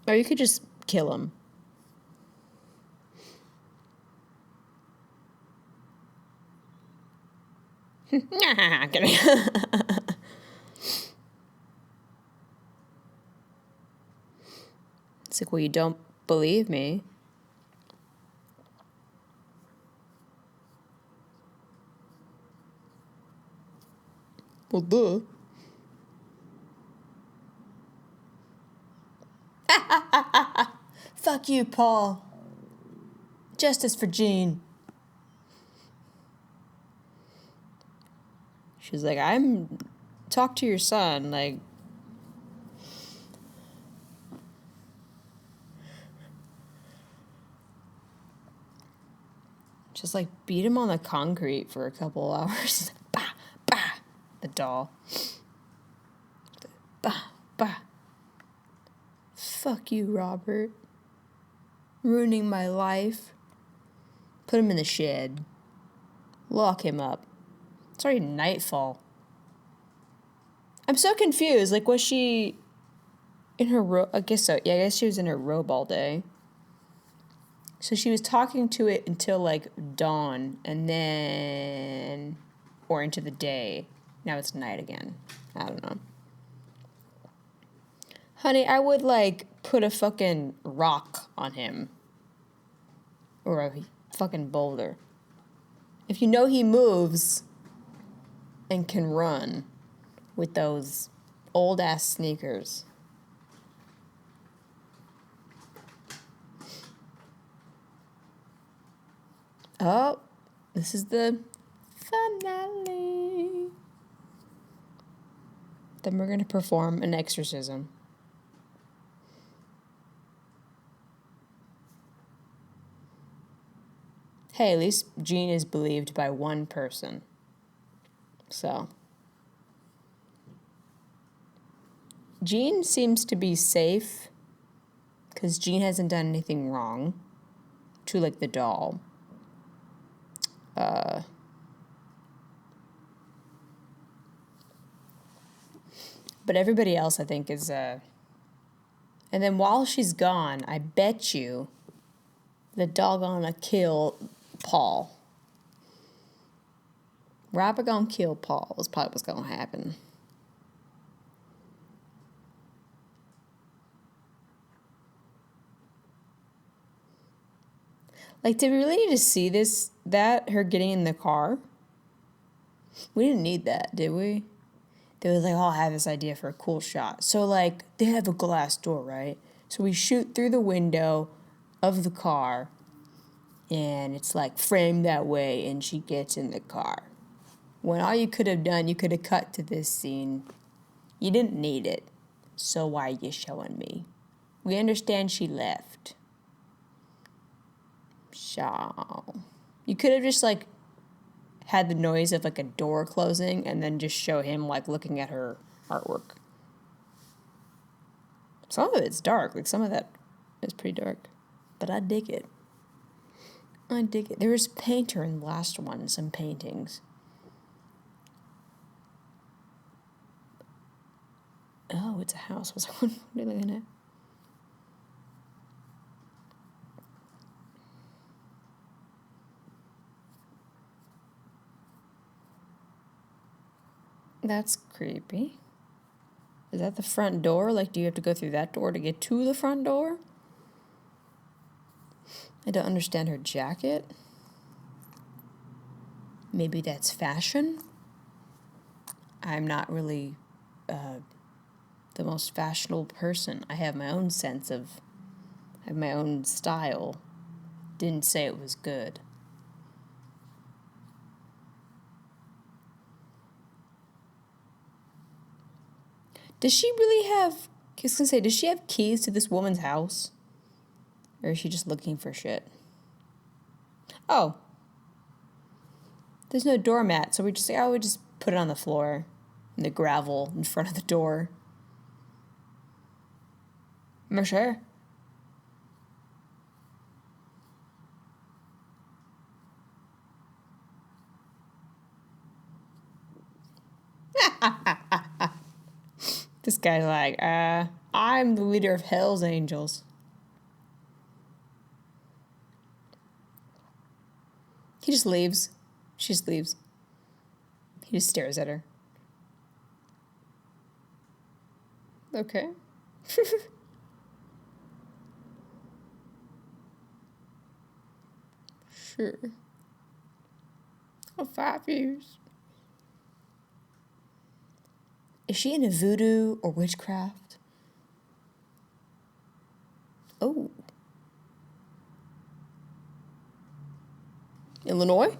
Or you could just kill him. Nah, kidding. It's like, well, you don't believe me. Well, duh. Fuck you, Paul. Justice for Gene. She's like, talk to your son, like. Just like beat him on the concrete for a couple hours. Bah, bah. The doll. Bah, bah. Fuck you, Robert. Ruining my life. Put him in the shed. Lock him up. It's already nightfall. I'm so confused. Like, was she in her robe? I guess so. Yeah, I guess she was in her robe all day. So she was talking to it until, like, dawn, and then... Or into the day. Now it's night again. I don't know. Honey, I would, like, put a fucking rock on him. Or a fucking boulder. If you know he moves and can run with those old-ass sneakers. Oh, this is the finale. Then we're going to perform an exorcism. Hey, at least Jean is believed by one person. So. Jean seems to be safe because Jean hasn't done anything wrong to, like, the doll. But everybody else, I think, is... And then while she's gone, I bet you the doll gonna kill Paul. Robert gonna kill Paul is probably what's gonna happen. Like, did we really need to see her getting in the car? We didn't need that, did we? They was like, oh, I have this idea for a cool shot. So, like, they have a glass door, right? So we shoot through the window of the car, and it's, like, framed that way, and she gets in the car. When all you could have done, you could have cut to this scene. You didn't need it. So why are you showing me? We understand she left. So you could have just, like, had the noise of, like, a door closing and then just show him, like, looking at her artwork. Some of it's dark. Like, some of that is pretty dark. But I dig it. I dig it. There was a painter in the last one, some paintings. Oh, it's a house. I was like, what are you looking at? That's creepy. Is that the front door? Like, do you have to go through that door to get to the front door? I don't understand her jacket. Maybe that's fashion? I'm not really the most fashionable person. I have my own I have my own style. Didn't say it was good. Does she really have... I was going to say, does she have keys to this woman's house? Or is she just looking for shit? Oh. There's no doormat, so we just say, we just put it on the floor. In the gravel in front of the door. I'm sure. This guy's like, I'm the leader of Hell's Angels. He just leaves. She just leaves. He just stares at her. Okay. Sure. Oh, 5 years. Is she into voodoo or witchcraft? Oh. Illinois?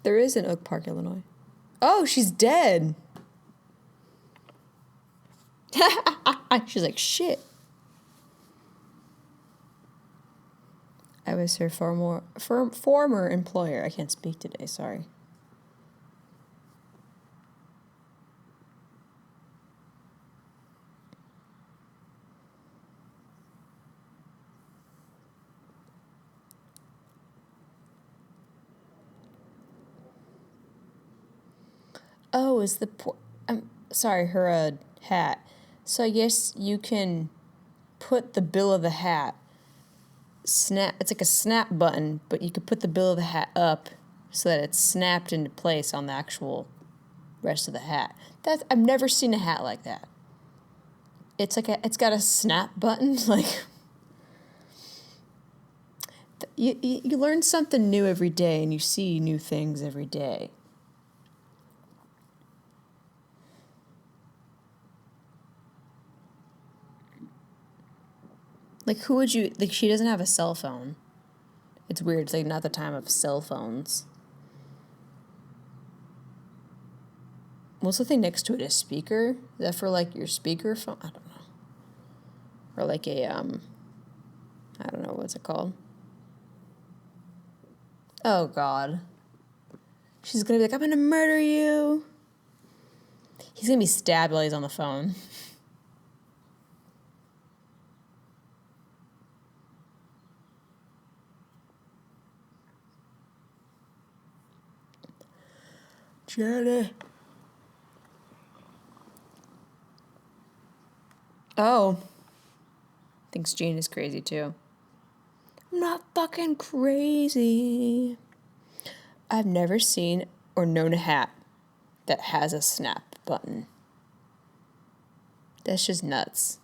There is in Oak Park, Illinois. Oh, she's dead. She's like, shit. I was her former employer. I can't speak today, sorry. Oh, I'm sorry, her hat. So I guess you can put the bill of the hat, it's like a snap button, but you could put the bill of the hat up so that it's snapped into place on the actual rest of the hat. I've never seen a hat like that. It's it's got a snap button. Like, you learn something new every day, and you see new things every day. Like, who would you, like, she doesn't have a cell phone. It's weird. It's like not the time of cell phones. What's the thing next to it? A speaker? Is that for like your speaker phone? I don't know. Or like I don't know, what's it called? Oh, God. She's gonna be like, I'm gonna murder you. He's gonna be stabbed while he's on the phone. Jenny. Oh. Thinks Gene is crazy too. I'm not fucking crazy. I've never seen or known a hat that has a snap button. That's just nuts.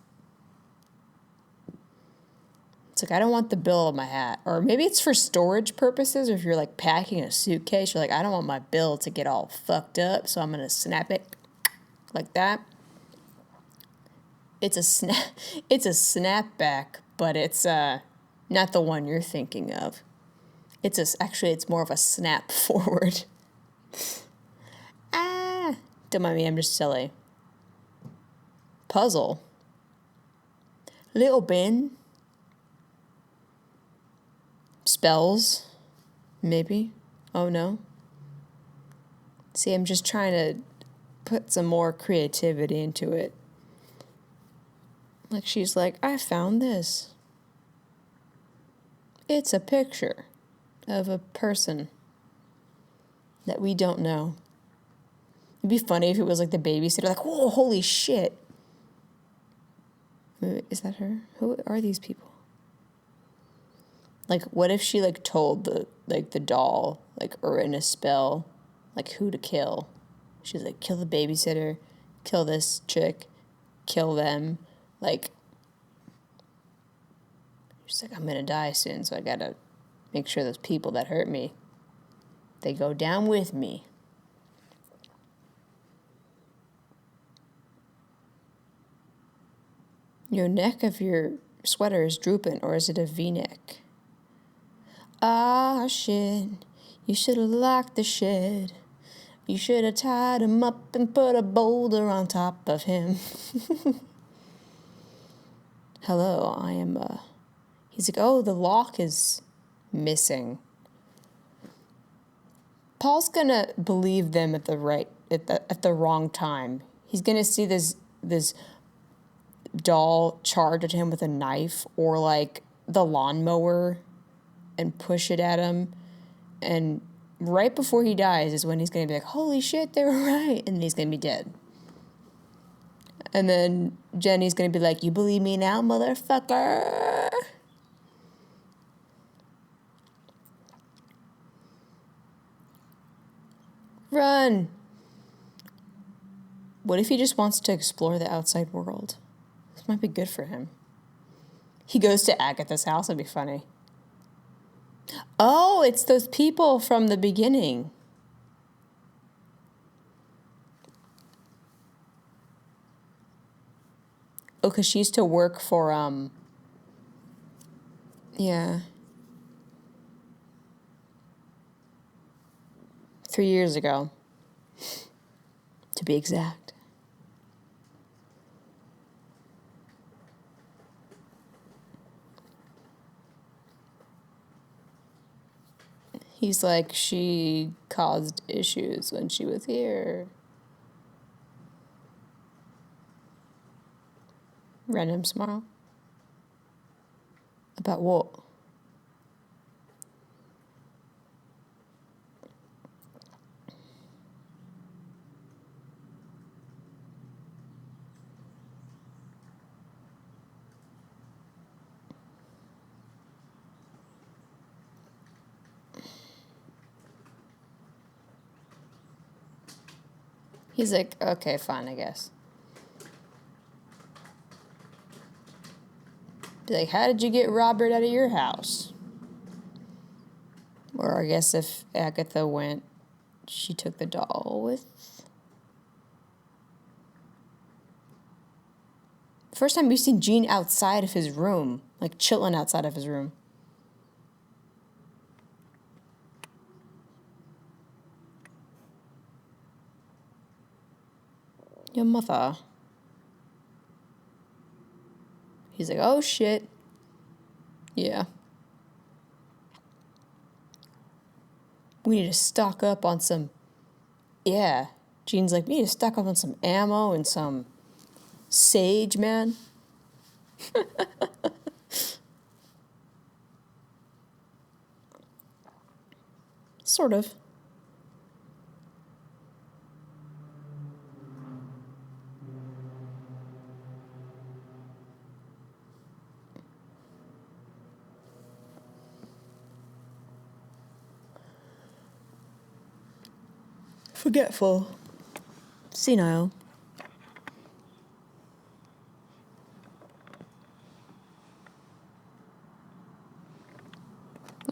It's like, I don't want the bill of my hat. Or maybe it's for storage purposes, or if you're like packing a suitcase, you're like, I don't want my bill to get all fucked up, so I'm going to snap it like that. It's a snapback, but it's not the one you're thinking of. Actually, it's more of a snap forward. Don't mind me, I'm just silly. Puzzle. Little Ben. Spells. Maybe. Oh, no. See, I'm just trying to put some more creativity into it. Like, she's like, I found this. It's a picture of a person that we don't know. It'd be funny if it was like the babysitter, like, whoa, holy shit. Is that her? Who are these people? Like, what if she like told the doll, like, or in a spell, like, who to kill? She's like, kill the babysitter, kill this chick, kill them. Like, she's like, I'm gonna die soon, so I gotta make sure those people that hurt me, they go down with me. Your neck of your sweater is drooping, or is it a V-neck? Ah, shit. You should have locked the shed. You should have tied him up and put a boulder on top of him. Hello, I am, He's like, oh, the lock is missing. Paul's gonna believe them at the wrong time. He's gonna see this doll charge at him with a knife, or like the lawnmower, and push it at him, and right before he dies is when he's gonna be like, holy shit, they were right, and then he's gonna be dead. And then Jenny's gonna be like, you believe me now, motherfucker? Run. What if he just wants to explore the outside world? This might be good for him. He goes to Agatha's house. That'd be funny. Oh, it's those people from the beginning. Oh, because she used to work for, yeah. 3 years ago, to be exact. He's like, she caused issues when she was here. Random smile. About what? He's like, okay, fine, I guess. Be like, how did you get Robert out of your house? Or I guess if Agatha went, she took the doll with. First time we've seen Gene outside of his room, like chilling outside of his room. Your mother. He's like, oh shit. Yeah. We need to stock up on some. Yeah. Gene's like, we need to stock up on some ammo and some sage, man. Sort of. Forgetful. Senile.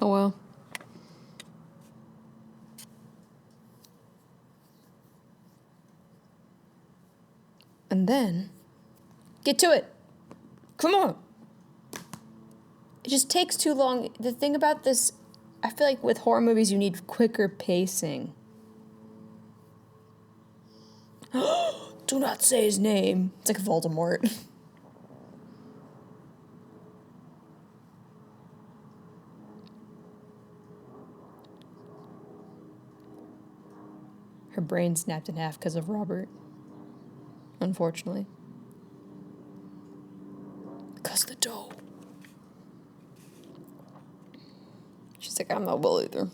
Oh well. And then, get to it. Come on. It just takes too long. The thing about this, I feel like with horror movies, you need quicker pacing. Do not say his name. It's like Voldemort. Her brain snapped in half because of Robert. Unfortunately. Because the dough. She's like, I'm not well either.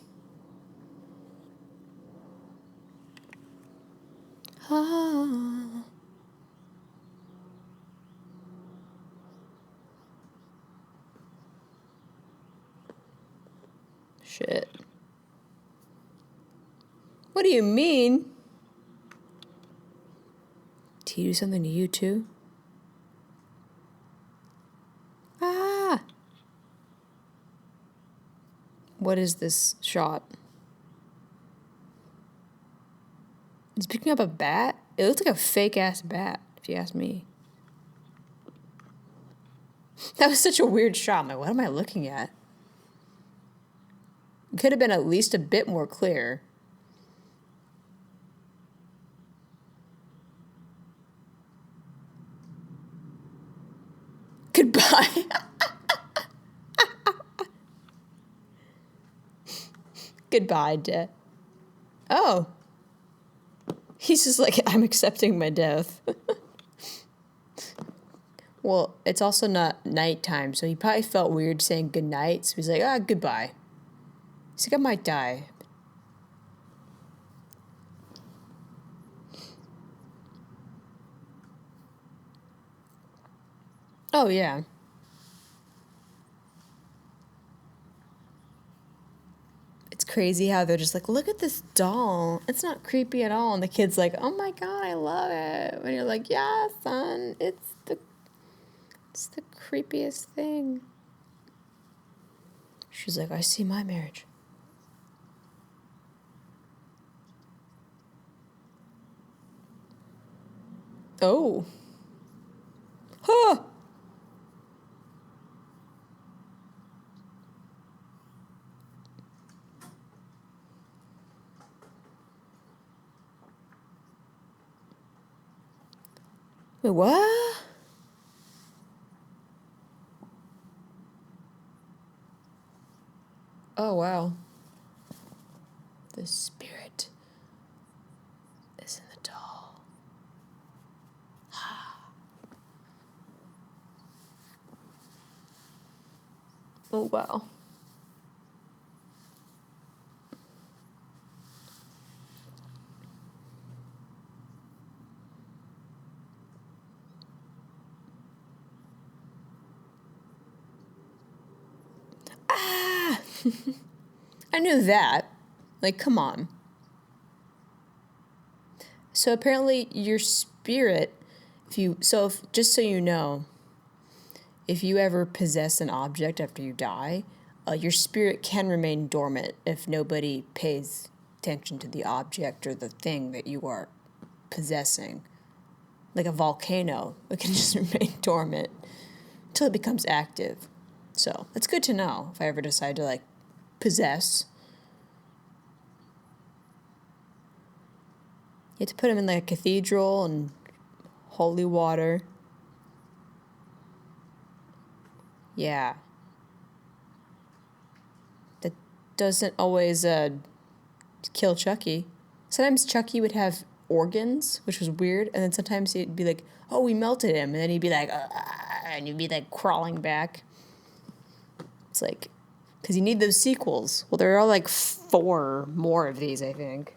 Ah. Shit. What do you mean? Did he do something to you too? Ah! What is this shot? He's picking up a bat? It looks like a fake-ass bat, if you ask me. That was such a weird shot. I'm like, what am I looking at? It could have been at least a bit more clear. Goodbye. Goodbye, death. Oh. He's just like, I'm accepting my death. Well, it's also not nighttime, so he probably felt weird saying goodnight, so he's like, goodbye. He's like, I might die. Oh, yeah. It's crazy how they're just like, look at this doll. It's not creepy at all. And the kid's like, oh my God, I love it. And you're like, yeah, son, it's the creepiest thing. She's like, I see my marriage. Oh. Huh. Wait, what? Oh, wow. The spirit is in the doll. Oh, wow. Ah! I knew that. Like, come on. So apparently your spirit, just so you know, if you ever possess an object after you die, your spirit can remain dormant if nobody pays attention to the object or the thing that you are possessing. Like a volcano, it can just remain dormant until it becomes active. So it's good to know if I ever decide to like possess. You have to put them in like a cathedral and holy water. Yeah. That doesn't always kill Chucky. Sometimes Chucky would have organs, which was weird, and then sometimes he'd be like, oh, we melted him, and then he'd be like, and you'd be like crawling back. It's like, because you need those sequels. Well, there are like 4 more of these, I think.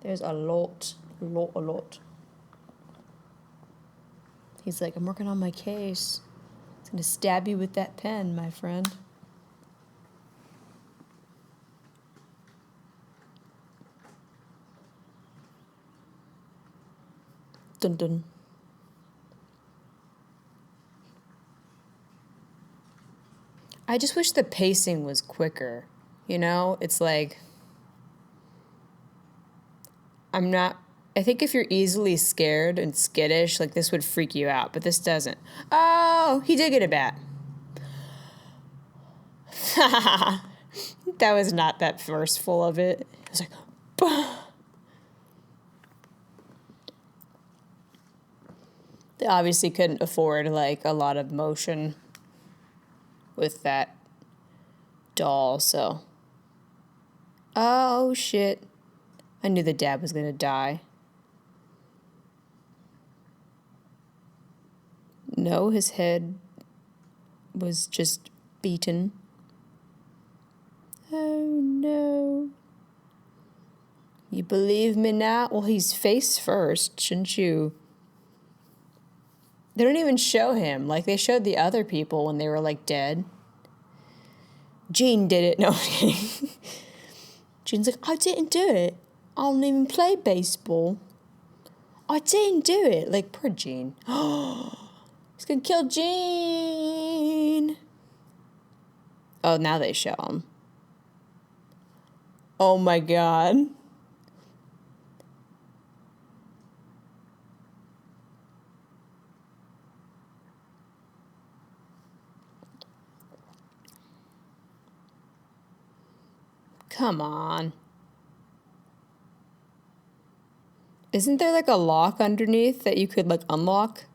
There's a lot. He's like, I'm working on my case. He's going to stab you with that pen, my friend. Dun dun. I just wish the pacing was quicker. You know, it's like, I think if you're easily scared and skittish, like this would freak you out, but this doesn't. Oh, he did get a bat. That was not that forceful of it. It was like, bah. They obviously couldn't afford like a lot of motion with that doll, so. Oh, shit. I knew the dad was going to die. No, his head was just beaten. Oh, no. You believe me now? Well, he's face first, shouldn't you? They don't even show him. Like, they showed the other people when they were, like, dead. Gene did it. No, I'm kidding. Gene's like, I didn't do it. I don't even play baseball. I didn't do it. Like, poor Gene. He's gonna kill Gene. Oh, now they show him. Oh, my God. Come on. Isn't there like a lock underneath that you could like unlock?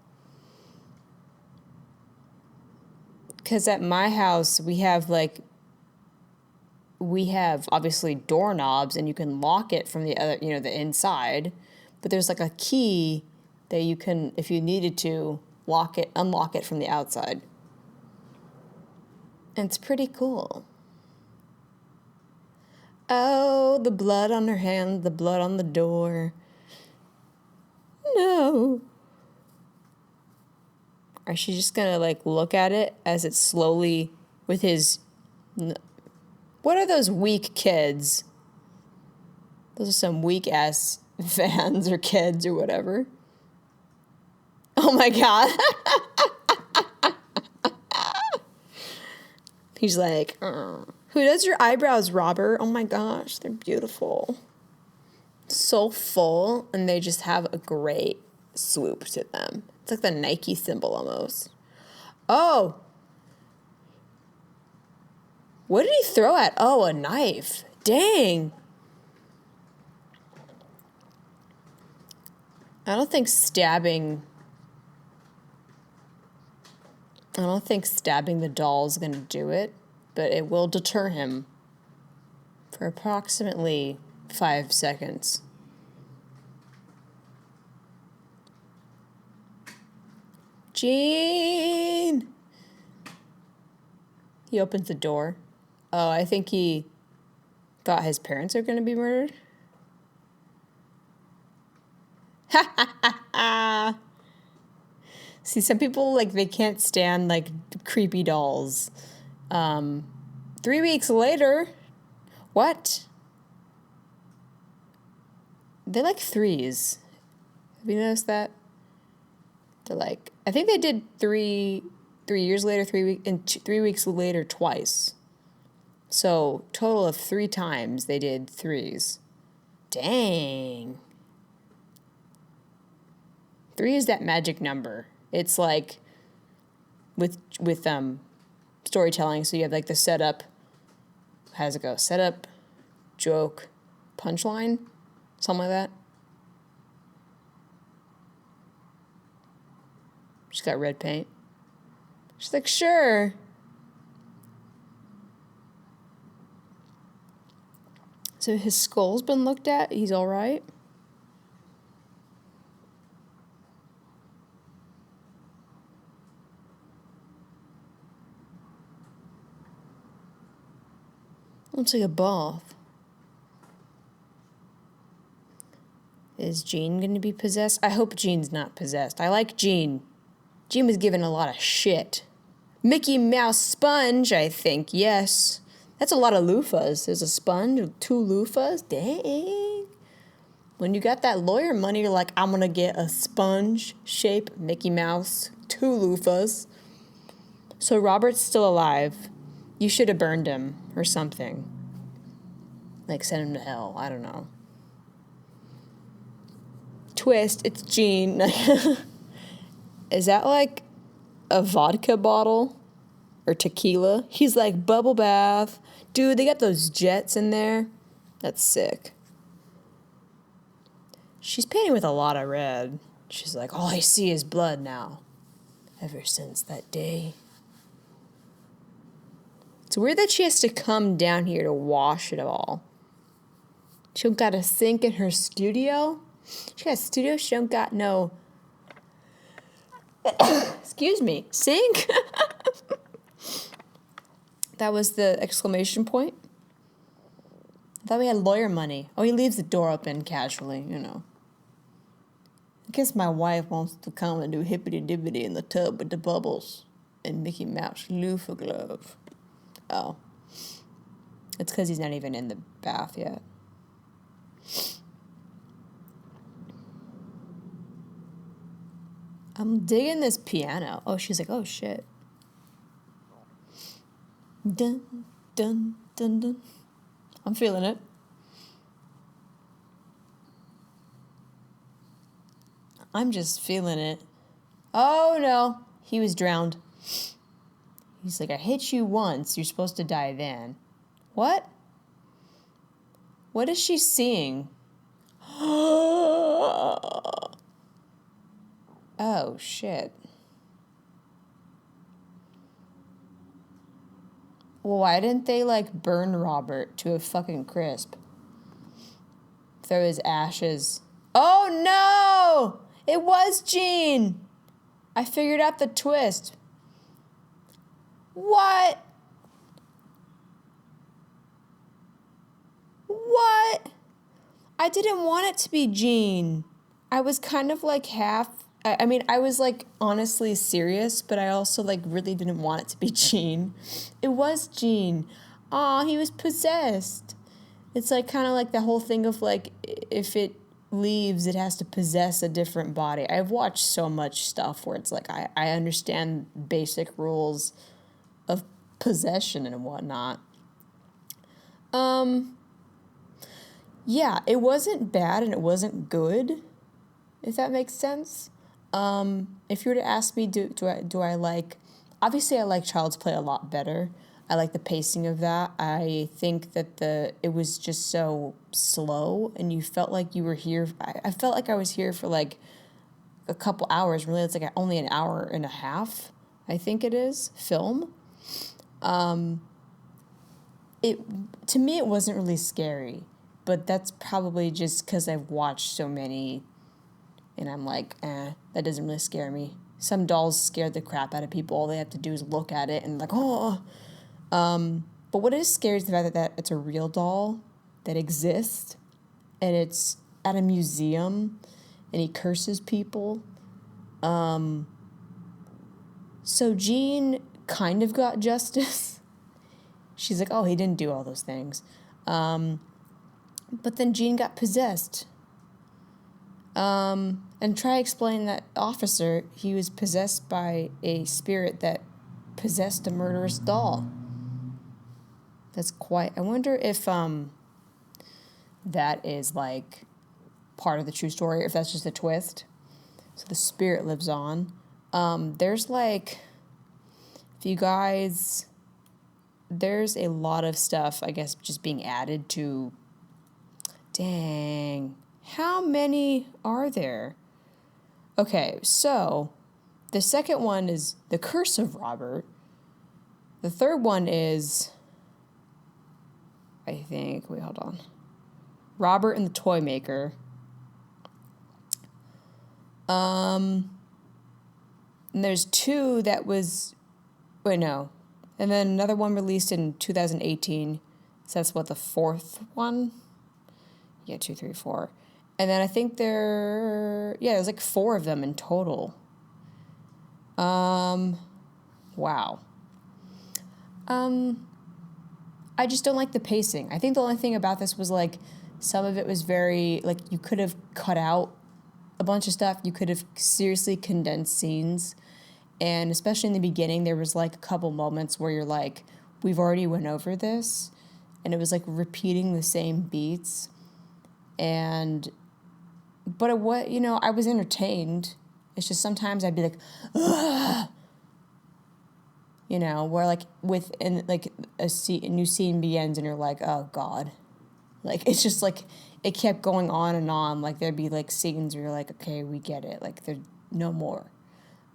Because at my house, we have obviously doorknobs and you can lock it from the other, the inside. But there's like a key that you can, if you needed to, unlock it from the outside. And it's pretty cool. Oh, the blood on her hand, the blood on the door. No. Or is she just gonna like look at it as it slowly with his... What are those weak kids? Those are some weak ass fans or kids or whatever. Oh my God. He's like, who does your eyebrows, Robert? Oh my gosh, they're beautiful. So full, and they just have a great swoop to them. It's like the Nike symbol almost. Oh. What did he throw at? Oh, a knife. Dang. I don't think stabbing the doll is going to do it. but it will deter him for approximately 5 seconds. Gene! He opens the door. Oh, I think he thought his parents are going to be murdered. Ha ha ha ha! See, some people, like, they can't stand, like, creepy dolls. 3 weeks later... What? They're like threes. Have you noticed that? They're like... I think they did 3 years later, 3 weeks later twice. So, total of 3 times they did threes. Dang. 3 is that magic number. It's like with storytelling. So you have like the setup. How does it go? Setup, joke, punchline, something like that. She's got red paint. She's like, sure. So his skull's been looked at. He's all right. Looks like a bath. Is Jean going to be possessed? I hope Jean's not possessed. I like Jean. Jean was given a lot of shit. Mickey Mouse sponge, I think. Yes. That's a lot of loofahs. There's a sponge with 2 loofahs. Dang. When you got that lawyer money, you're like, I'm going to get a sponge shape Mickey Mouse, 2 loofahs. So Robert's still alive. You should have burned him or something. Like, send him to hell. I don't know. Twist, it's Jean. Is that like a vodka bottle or tequila? He's like, bubble bath. Dude, they got those jets in there. That's sick. She's painting with a lot of red. She's like, all I see is blood now. Ever since that day. It's weird that she has to come down here to wash it all. She don't got a sink in her studio. She got a studio. She don't got no... Excuse me. Sink? That was the exclamation point. I thought we had lawyer money. Oh, he leaves the door open casually, you know. I guess my wife wants to come and do hippity-dippity in the tub with the bubbles and Mickey Mouse loofah glove. Oh. It's because he's not even in the bath yet. I'm digging this piano. Oh, she's like, oh, shit. Dun, dun, dun, dun. I'm feeling it. I'm just feeling it. Oh, no. He was drowned. He's like, I hit you once. You're supposed to die then. What? What is she seeing? Oh, shit. Well, why didn't they, like, burn Robert to a fucking crisp? Throw his ashes. Oh, no! It was Jean! I figured out the twist. What? What? I didn't want it to be Jean. I was kind of like I mean, I was like honestly serious, but I also like really didn't want it to be Jean. It was Jean. Aw, he was possessed. It's like kind of like the whole thing of like if it leaves, it has to possess a different body. I've watched so much stuff where it's like I understand basic rules of possession and whatnot. Yeah, it wasn't bad and it wasn't good, if that makes sense. If you were to ask me, do I like, obviously I like Child's Play a lot better. I like the pacing of that. I think that it was just so slow and you felt like you were here. I felt like I was here for like a couple hours. Really, it's like only an hour and a half, I think it is, film. it to me it wasn't really scary, but that's probably just because I've watched so many, and I'm like, that doesn't really scare me. Some dolls scare the crap out of people. All they have to do is look at it and like, oh. But what is scary is the fact that it's a real doll that exists, and it's at a museum, and he curses people. So Jean kind of got justice. She's like, oh, he didn't do all those things. But then Jean got possessed. And try explaining that officer, he was possessed by a spirit that possessed a murderous doll. That's quite... I wonder if that is, like, part of the true story, or if that's just a twist. So the spirit lives on. There's, like... If you guys... There's a lot of stuff, I guess, just being added to... Dang. How many are there? Okay, so... The second one is The Curse of Robert. The third one is... I think... Wait, hold on. Robert and the Toy Maker. And there's two that was... Wait, no. And then another one released in 2018. So that's what, the fourth one? Yeah, 2, 3, 4. And then I think there's like 4 of them in total. Wow. I just don't like the pacing. I think the only thing about this was, like, some of it was very, like, you could have cut out a bunch of stuff. You could have seriously condensed scenes. And especially in the beginning, there was, like, a couple moments where you're like, we've already went over this. And it was, like, repeating the same beats. But I was entertained. It's just sometimes I'd be like, ugh! Where, like, a new scene begins and you're like, oh, God. Like, it's just, like, it kept going on and on. Like, there'd be, like, scenes where you're like, okay, we get it. Like, there's no more.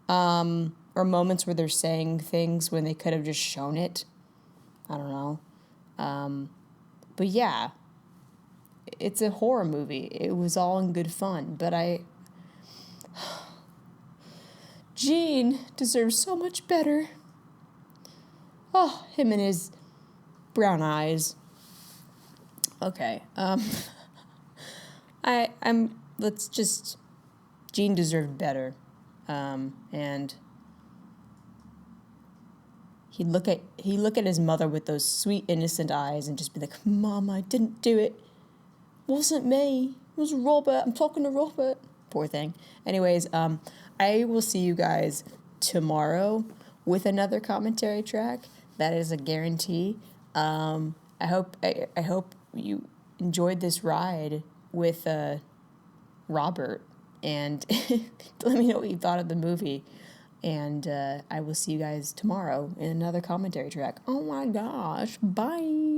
Or moments where they're saying things when they could have just shown it. I don't know. But, yeah. It's a horror movie. It was all in good fun. But Gene deserves so much better. Oh, him and his brown eyes. Okay. Gene deserved better. And he'd look at his mother with those sweet, innocent eyes and just be like, Mom, I didn't do it. Wasn't me. It was Robert. I'm talking to Robert. Poor thing. Anyways, I will see you guys tomorrow with another commentary track. That is a guarantee. I hope you enjoyed this ride with Robert, and let me know what you thought of the movie. And I will see you guys tomorrow in another commentary track. Oh my gosh. Bye.